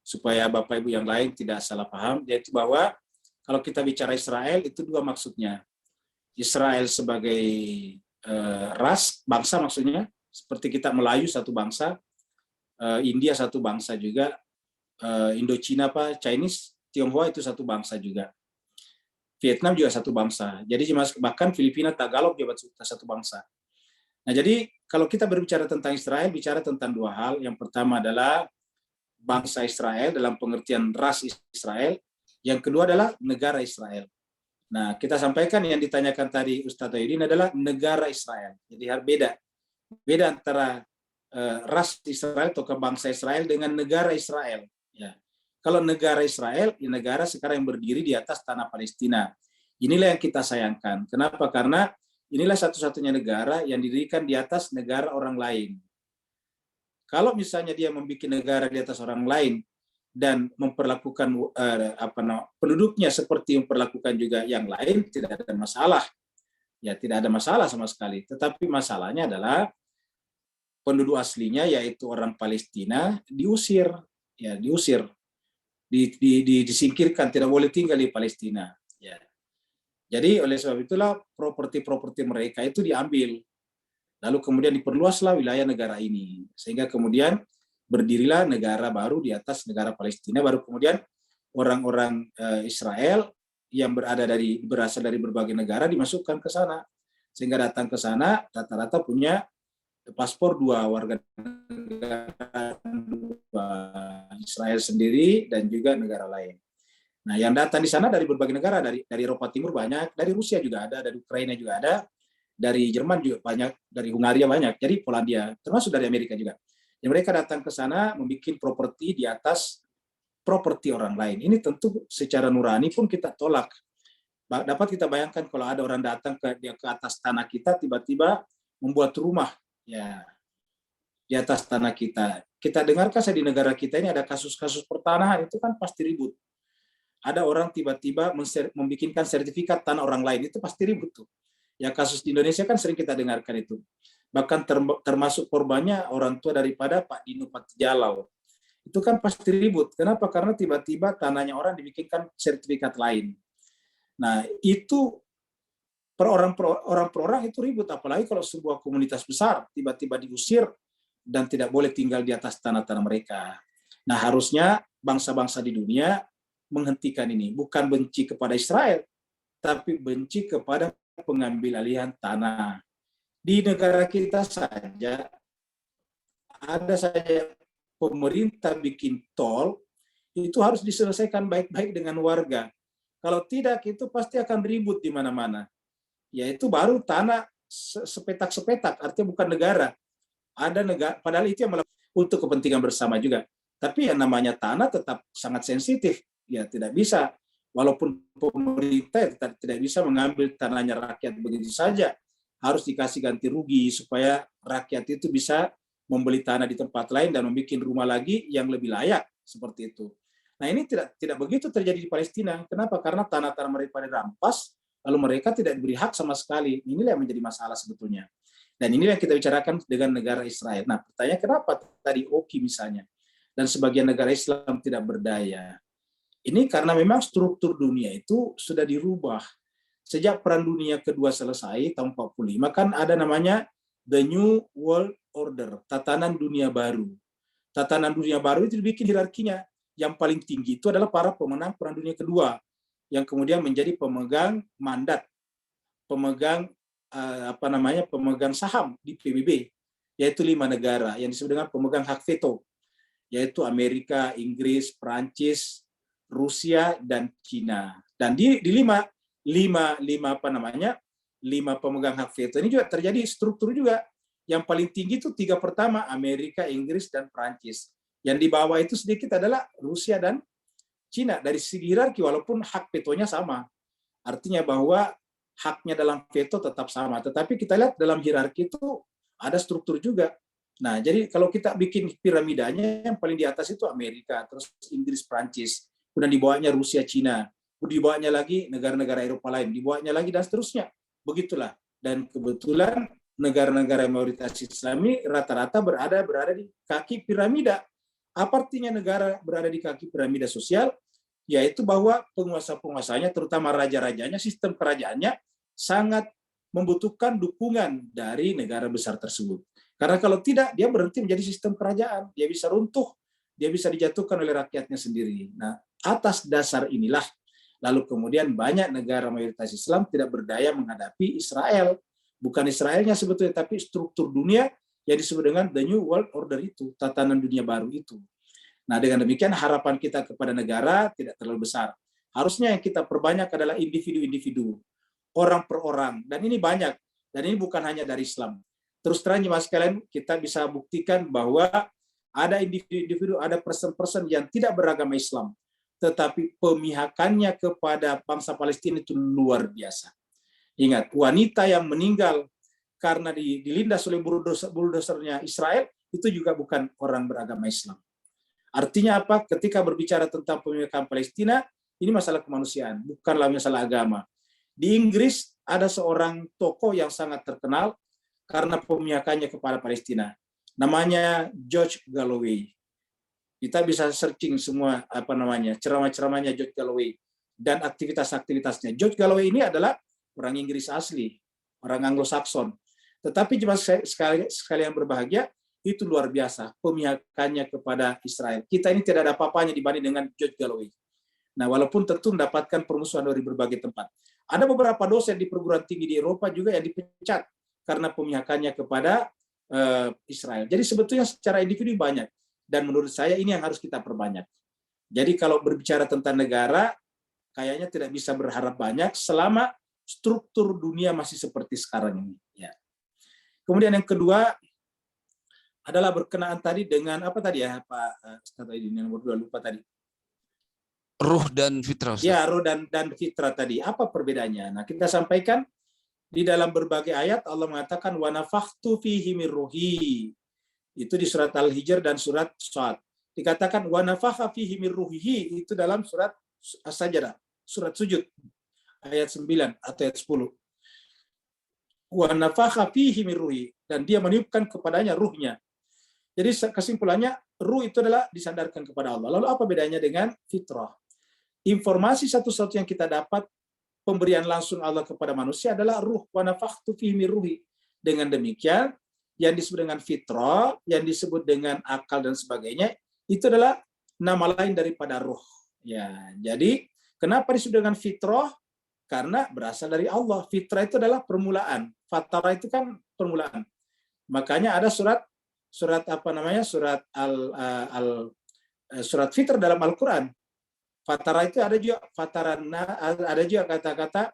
supaya Bapak Ibu yang lain tidak salah paham, yaitu bahwa kalau kita bicara Israel itu dua maksudnya. Israel sebagai ras, bangsa maksudnya, seperti kita Melayu satu bangsa, India satu bangsa juga, Indochina Chinese, Tionghoa itu satu bangsa juga. Vietnam juga satu bangsa. Jadi bahkan Filipina, Tagalog juga satu bangsa. Nah, jadi kalau kita berbicara tentang Israel, bicara tentang dua hal. Yang pertama adalah bangsa Israel dalam pengertian ras Israel. Yang kedua adalah negara Israel. Nah, kita sampaikan yang ditanyakan tadi Ustaz Wahyudin adalah negara Israel. Jadi beda antara ras Israel atau bangsa Israel dengan negara Israel. Ya. Kalau negara Israel, negara sekarang yang berdiri di atas tanah Palestina. Inilah yang kita sayangkan. Kenapa? Karena inilah satu-satunya negara yang didirikan di atas negara orang lain. Kalau misalnya dia membuat negara di atas orang lain dan memperlakukan penduduknya seperti memperlakukan juga yang lain, tidak ada masalah. Ya, tidak ada masalah sama sekali. Tetapi masalahnya adalah penduduk aslinya yaitu orang Palestina diusir, disingkirkan, tidak boleh tinggal di Palestina. Ya. Jadi oleh sebab itulah properti mereka itu diambil. Lalu kemudian diperluaslah wilayah negara ini. Sehingga kemudian berdirilah negara baru di atas negara Palestina. Baru kemudian orang-orang Israel yang berasal dari berbagai negara dimasukkan ke sana. Sehingga datang ke sana rata-rata punya paspor dua warga negara Israel sendiri dan juga negara lain. Nah, yang datang di sana dari berbagai negara, dari Eropa Timur banyak, dari Rusia juga ada, dari Ukraina juga ada, dari Jerman juga banyak, dari Hungaria banyak, jadi Polandia, termasuk dari Amerika juga. Yang mereka datang ke sana membuat properti di atas properti orang lain. Ini tentu secara nurani pun kita tolak. Dapat kita bayangkan kalau ada orang datang ke atas tanah kita, tiba-tiba membuat rumah ya di atas tanah kita. Kita dengarkan di negara kita ini ada kasus-kasus pertanahan, itu kan pasti ribut. Ada orang tiba-tiba membikinkan sertifikat tanah orang lain, itu pasti ribut tuh. Ya, kasus di Indonesia kan sering kita dengarkan itu. Bahkan termasuk korbannya orang tua daripada Pak Dino Patijalal. Itu kan pasti ribut. Kenapa? Karena tiba-tiba tanahnya orang dibikinkan sertifikat lain. Nah, itu per orang itu ribut, apalagi kalau sebuah komunitas besar tiba-tiba diusir dan tidak boleh tinggal di atas tanah-tanah mereka. Nah, harusnya bangsa-bangsa di dunia menghentikan ini, bukan benci kepada Israel, tapi benci kepada pengambil alihan tanah. Di negara kita saja ada saja pemerintah bikin tol, itu harus diselesaikan baik-baik dengan warga. Kalau tidak, itu pasti akan ribut di mana-mana. Yaitu baru tanah sepetak-sepetak, artinya bukan negara. Ada negara, padahal itu yang untuk kepentingan bersama juga. Tapi yang namanya tanah tetap sangat sensitif. Ya, tidak bisa. Walaupun pemerintah tidak bisa mengambil tanahnya rakyat begitu saja. Harus dikasih ganti rugi supaya rakyat itu bisa membeli tanah di tempat lain dan membuat rumah lagi yang lebih layak. Seperti itu. Nah, ini tidak begitu terjadi di Palestina. Kenapa? Karena tanah-tanah mereka dirampas, lalu mereka tidak diberi hak sama sekali. Inilah yang menjadi masalah sebetulnya. Dan inilah yang kita bicarakan dengan negara Israel. Nah, pertanyaan kenapa tadi Oki misalnya, dan sebagian negara Islam tidak berdaya. Ini karena memang struktur dunia itu sudah dirubah. Sejak Perang Dunia Kedua selesai, tahun 45, kan ada namanya The New World Order, tatanan dunia baru. Tatanan dunia baru itu dibikin hierarkinya. Yang paling tinggi itu adalah para pemenang Perang Dunia Kedua, yang kemudian menjadi pemegang mandat, pemegang pemegang saham di PBB, yaitu 5 negara yang disebut dengan pemegang hak veto, yaitu Amerika, Inggris, Prancis, Rusia, dan Cina. Dan di 5 pemegang hak veto ini juga terjadi struktur juga. Yang paling tinggi itu 3 pertama, Amerika, Inggris, dan Prancis. Yang di bawah itu sedikit adalah Rusia dan Cina. Dari segi hierarki, walaupun hak vetonya sama. Artinya bahwa haknya dalam veto tetap sama. Tetapi kita lihat dalam hierarki itu ada struktur juga. Nah, jadi kalau kita bikin piramidanya, yang paling di atas itu Amerika, terus Inggris, Prancis, kemudian di bawahnya Rusia, Cina, di bawahnya lagi negara-negara Eropa lain, di bawahnya lagi, dan seterusnya. Begitulah. Dan kebetulan negara-negara mayoritas Islami rata-rata berada di kaki piramida. Apa artinya negara berada di kaki piramida sosial? Yaitu bahwa penguasa-penguasanya, terutama raja-rajanya, sistem kerajaannya sangat membutuhkan dukungan dari negara besar tersebut. Karena kalau tidak, dia berhenti menjadi sistem kerajaan. Dia bisa runtuh, dia bisa dijatuhkan oleh rakyatnya sendiri. Nah, atas dasar inilah, lalu kemudian banyak negara mayoritas Islam tidak berdaya menghadapi Israel. Bukan Israelnya sebetulnya, tapi struktur dunia yang disebut dengan The New World Order itu, tatanan dunia baru itu. Nah, dengan demikian harapan kita kepada negara tidak terlalu besar. Harusnya yang kita perbanyak adalah individu-individu, orang per orang. Dan ini banyak. Dan ini bukan hanya dari Islam. Terus terang, Mas sekalian, kita bisa buktikan bahwa ada individu-individu, ada person-person yang tidak beragama Islam, tetapi pemihakannya kepada bangsa Palestina itu luar biasa. Ingat, wanita yang meninggal karena dilindas oleh bulldozer-nya Israel, itu juga bukan orang beragama Islam. Artinya apa? Ketika berbicara tentang pemihakan Palestina, ini masalah kemanusiaan, bukanlah masalah agama. Di Inggris ada seorang tokoh yang sangat terkenal karena pemihakannya kepada Palestina. Namanya George Galloway. Kita bisa searching semua ceramah-ceramahnya George Galloway dan aktivitas-aktivitasnya. George Galloway ini adalah orang Inggris asli, orang Anglo-Saxon. Tetapi cuma sekali yang berbahagia, itu luar biasa pemihakannya kepada Israel. Kita ini tidak ada apa-apanya dibanding dengan George Galloway. Nah, walaupun tentu mendapatkan permusuhan dari berbagai tempat. Ada beberapa dosen di perguruan tinggi di Eropa juga yang dipecat karena pemihakannya kepada Israel. Jadi sebetulnya secara individu banyak. Dan menurut saya ini yang harus kita perbanyak. Jadi kalau berbicara tentang negara, kayaknya tidak bisa berharap banyak selama struktur dunia masih seperti sekarang ini. Ya. Kemudian yang kedua adalah berkenaan tadi dengan apa tadi ya Pak Ustaz Aidin, yang nomor 2 lupa tadi. Ruh dan fitrah. Ustaz. Ya, ruh dan fitrah tadi. Apa perbedaannya? Nah, kita sampaikan di dalam berbagai ayat Allah mengatakan wa nafakhtu fihi min ruhi. Itu di surat Al-Hijr dan surat Shad. Dikatakan wa nafakha fihi min ruhihi, itu dalam surat As-Sajdah, surat sujud ayat 9 atau ayat 10. Wa nafakha fihi min ruhi, dan dia meniupkan kepadanya ruhnya. Jadi kesimpulannya, ruh itu adalah disandarkan kepada Allah. Lalu apa bedanya dengan fitrah? Informasi satu-satu yang kita dapat, pemberian langsung Allah kepada manusia adalah ruh. Wa nafakhtu fihi min ruhi. Dengan demikian, yang disebut dengan fitrah, yang disebut dengan akal dan sebagainya, itu adalah nama lain daripada ruh. Ya, jadi kenapa disebut dengan fitrah? Karena berasal dari Allah. Fitrah itu adalah permulaan. Fatara itu kan permulaan. Makanya ada surat Fitr dalam Al-Qur'an. Fatara itu ada juga kata-kata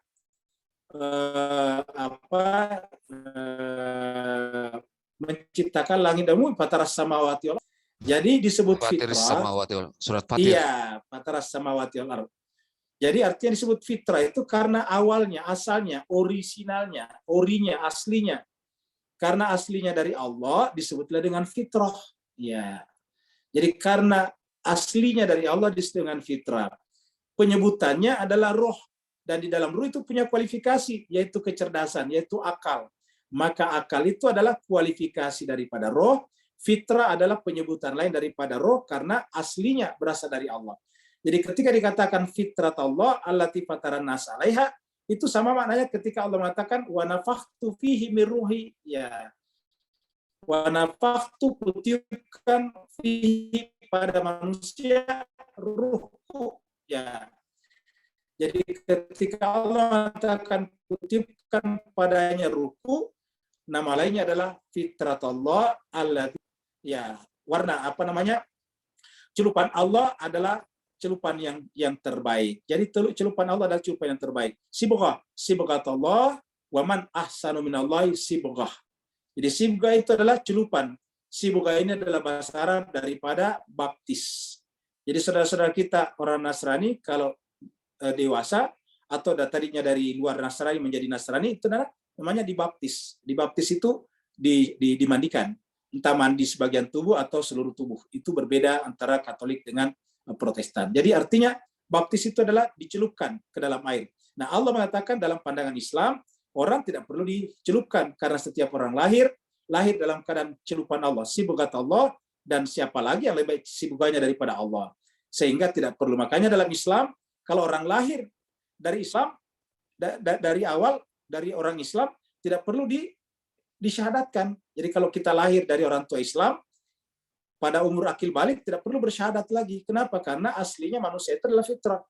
menciptakan langit dan bumi, fataras samawati wal ardh. Jadi disebut fitrah. Surat Fatir. Iya, fataras samawati wal ardh. Jadi artinya disebut fitrah itu karena awalnya, asalnya, orisinalnya, orinya, aslinya. Karena aslinya dari Allah disebutlah dengan fitrah. Ya. Jadi karena aslinya dari Allah disebut dengan fitrah. Penyebutannya adalah roh, dan di dalam roh itu punya kualifikasi, yaitu kecerdasan, yaitu akal. Maka akal itu adalah kualifikasi daripada roh, fitrah adalah penyebutan lain daripada roh karena aslinya berasal dari Allah. Jadi ketika dikatakan fitrat Allah allati fataran nas 'alaiha, itu sama maknanya ketika Allah mengatakan wa nafakhtu fihi min ruhi, ya. Wa nafakhtu, kutiupkan fihi, pada manusia, ruhku, ya. Jadi ketika Allah mengatakan kutiupkan padanya ruhku, nama lainnya adalah fitrat Allah allati, ya, warna apa namanya? Celupan Allah adalah celupan yang terbaik. Jadi celupan Allah adalah celupan yang terbaik. Sibghatullah wa man ahsanu minallahi sibghah. Jadi sibghah itu adalah celupan. Sibghah ini adalah bahasa Arab daripada baptis. Jadi saudara-saudara kita orang Nasrani kalau dewasa atau tadinya dari luar Nasrani menjadi Nasrani, itu namanya dibaptis. Dibaptis itu dimandikan. Entah mandi sebagian tubuh atau seluruh tubuh. Itu berbeda antara Katolik dengan Protestan. Jadi artinya baptis itu adalah dicelupkan ke dalam air. Nah, Allah mengatakan dalam pandangan Islam, orang tidak perlu dicelupkan karena setiap orang lahir dalam keadaan celupan Allah, sibghat Allah, dan siapa lagi yang lebih baik sibghahnya daripada Allah. Sehingga tidak perlu. Makanya dalam Islam, kalau orang lahir dari Islam, dari awal dari orang Islam, tidak perlu disyahadatkan. Jadi kalau kita lahir dari orang tua Islam, pada umur akil balik tidak perlu bersyahadat lagi. Kenapa? Karena aslinya manusia itu adalah fitrah.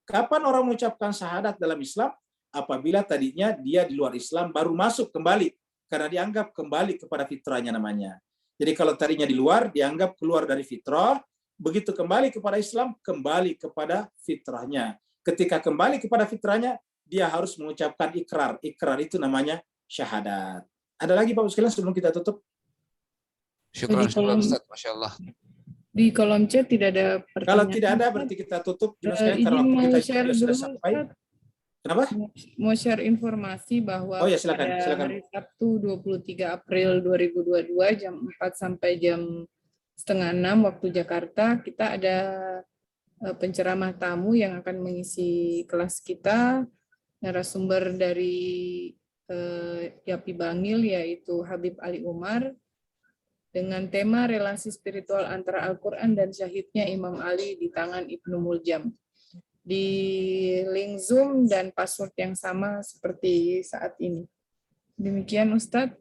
Kapan orang mengucapkan syahadat dalam Islam? Apabila tadinya dia di luar Islam baru masuk kembali, karena dianggap kembali kepada fitrahnya namanya. Jadi kalau tadinya di luar dianggap keluar dari fitrah, begitu kembali kepada Islam, kembali kepada fitrahnya. Ketika kembali kepada fitrahnya, dia harus mengucapkan ikrar. Ikrar itu namanya syahadat. Ada lagi Bapak sekalian sebelum kita tutup? Syukran Ustaz, Masya Allah. Di kolom chat tidak ada pertanyaan. Kalau tidak ada berarti kita tutup. Karena waktu kita share sudah dulu, sampai. Ustaz. Kenapa? Mau share informasi bahwa Oh ya, silakan. hari Sabtu 23 April 2022 jam 4 sampai jam 5:30 waktu Jakarta, kita ada penceramah tamu yang akan mengisi kelas kita, narasumber dari Yapi Bangil yaitu Habib Ali Umar, dengan tema relasi spiritual antara Al-Quran dan syahidnya Imam Ali di tangan Ibnu Muljam. Di link Zoom dan password yang sama seperti saat ini. Demikian Ustadz.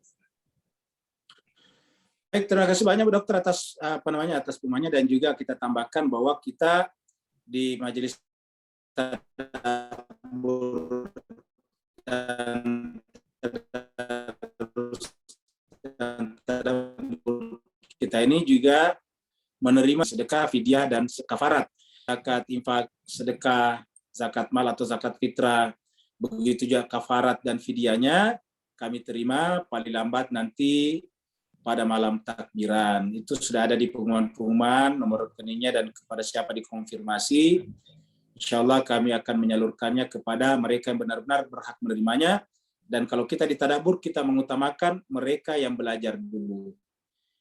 Baik, terima kasih banyak Bu Dokter atas atas pengumumannya, dan juga kita tambahkan bahwa kita di majelis tadabbur dan kita ini juga menerima sedekah, fidyah, dan kafarat, zakat, infak, sedekah, zakat mal atau zakat fitrah, begitu juga kafarat dan fidyahnya kami terima paling lambat nanti pada malam takbiran. Itu sudah ada di pengumuman nomor rekeningnya dan kepada siapa dikonfirmasi. Insya Allah kami akan menyalurkannya kepada mereka yang benar-benar berhak menerimanya. Dan kalau kita di tadabbur, kita mengutamakan mereka yang belajar dulu.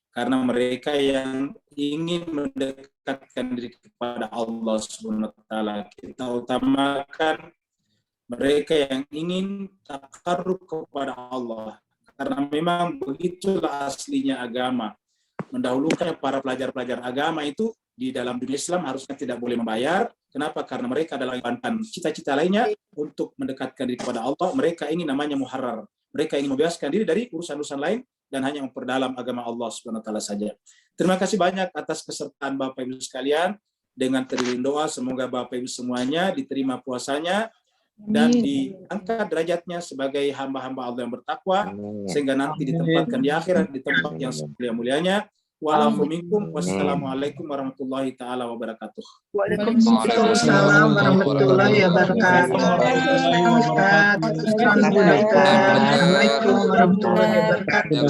Karena mereka yang ingin mendekatkan diri kepada Allah SWT, kita utamakan mereka yang ingin takarrub kepada Allah. Karena memang begitulah aslinya agama. Mendahulukan para pelajar-pelajar agama itu di dalam dunia Islam harusnya tidak boleh membayar. Kenapa? Karena mereka adalah yang cita-cita lainnya untuk mendekatkan diri kepada Allah. Mereka ini namanya muharrar. Mereka ingin membebaskan diri dari urusan-urusan lain dan hanya memperdalam agama Allah SWT saja. Terima kasih banyak atas kesertaan Bapak Ibu sekalian. Dengan teriring doa, semoga Bapak Ibu semuanya diterima puasanya dan diangkat derajatnya sebagai hamba-hamba Allah yang bertakwa, sehingga nanti ditempatkan di akhirat di tempat yang semulia-mulianya. Wassalamualaikum warahmatullahi taala wabarakatuh. Waalaikumsalam warahmatullahi wabarakatuh. Assalamualaikum warahmatullahi wabarakatuh.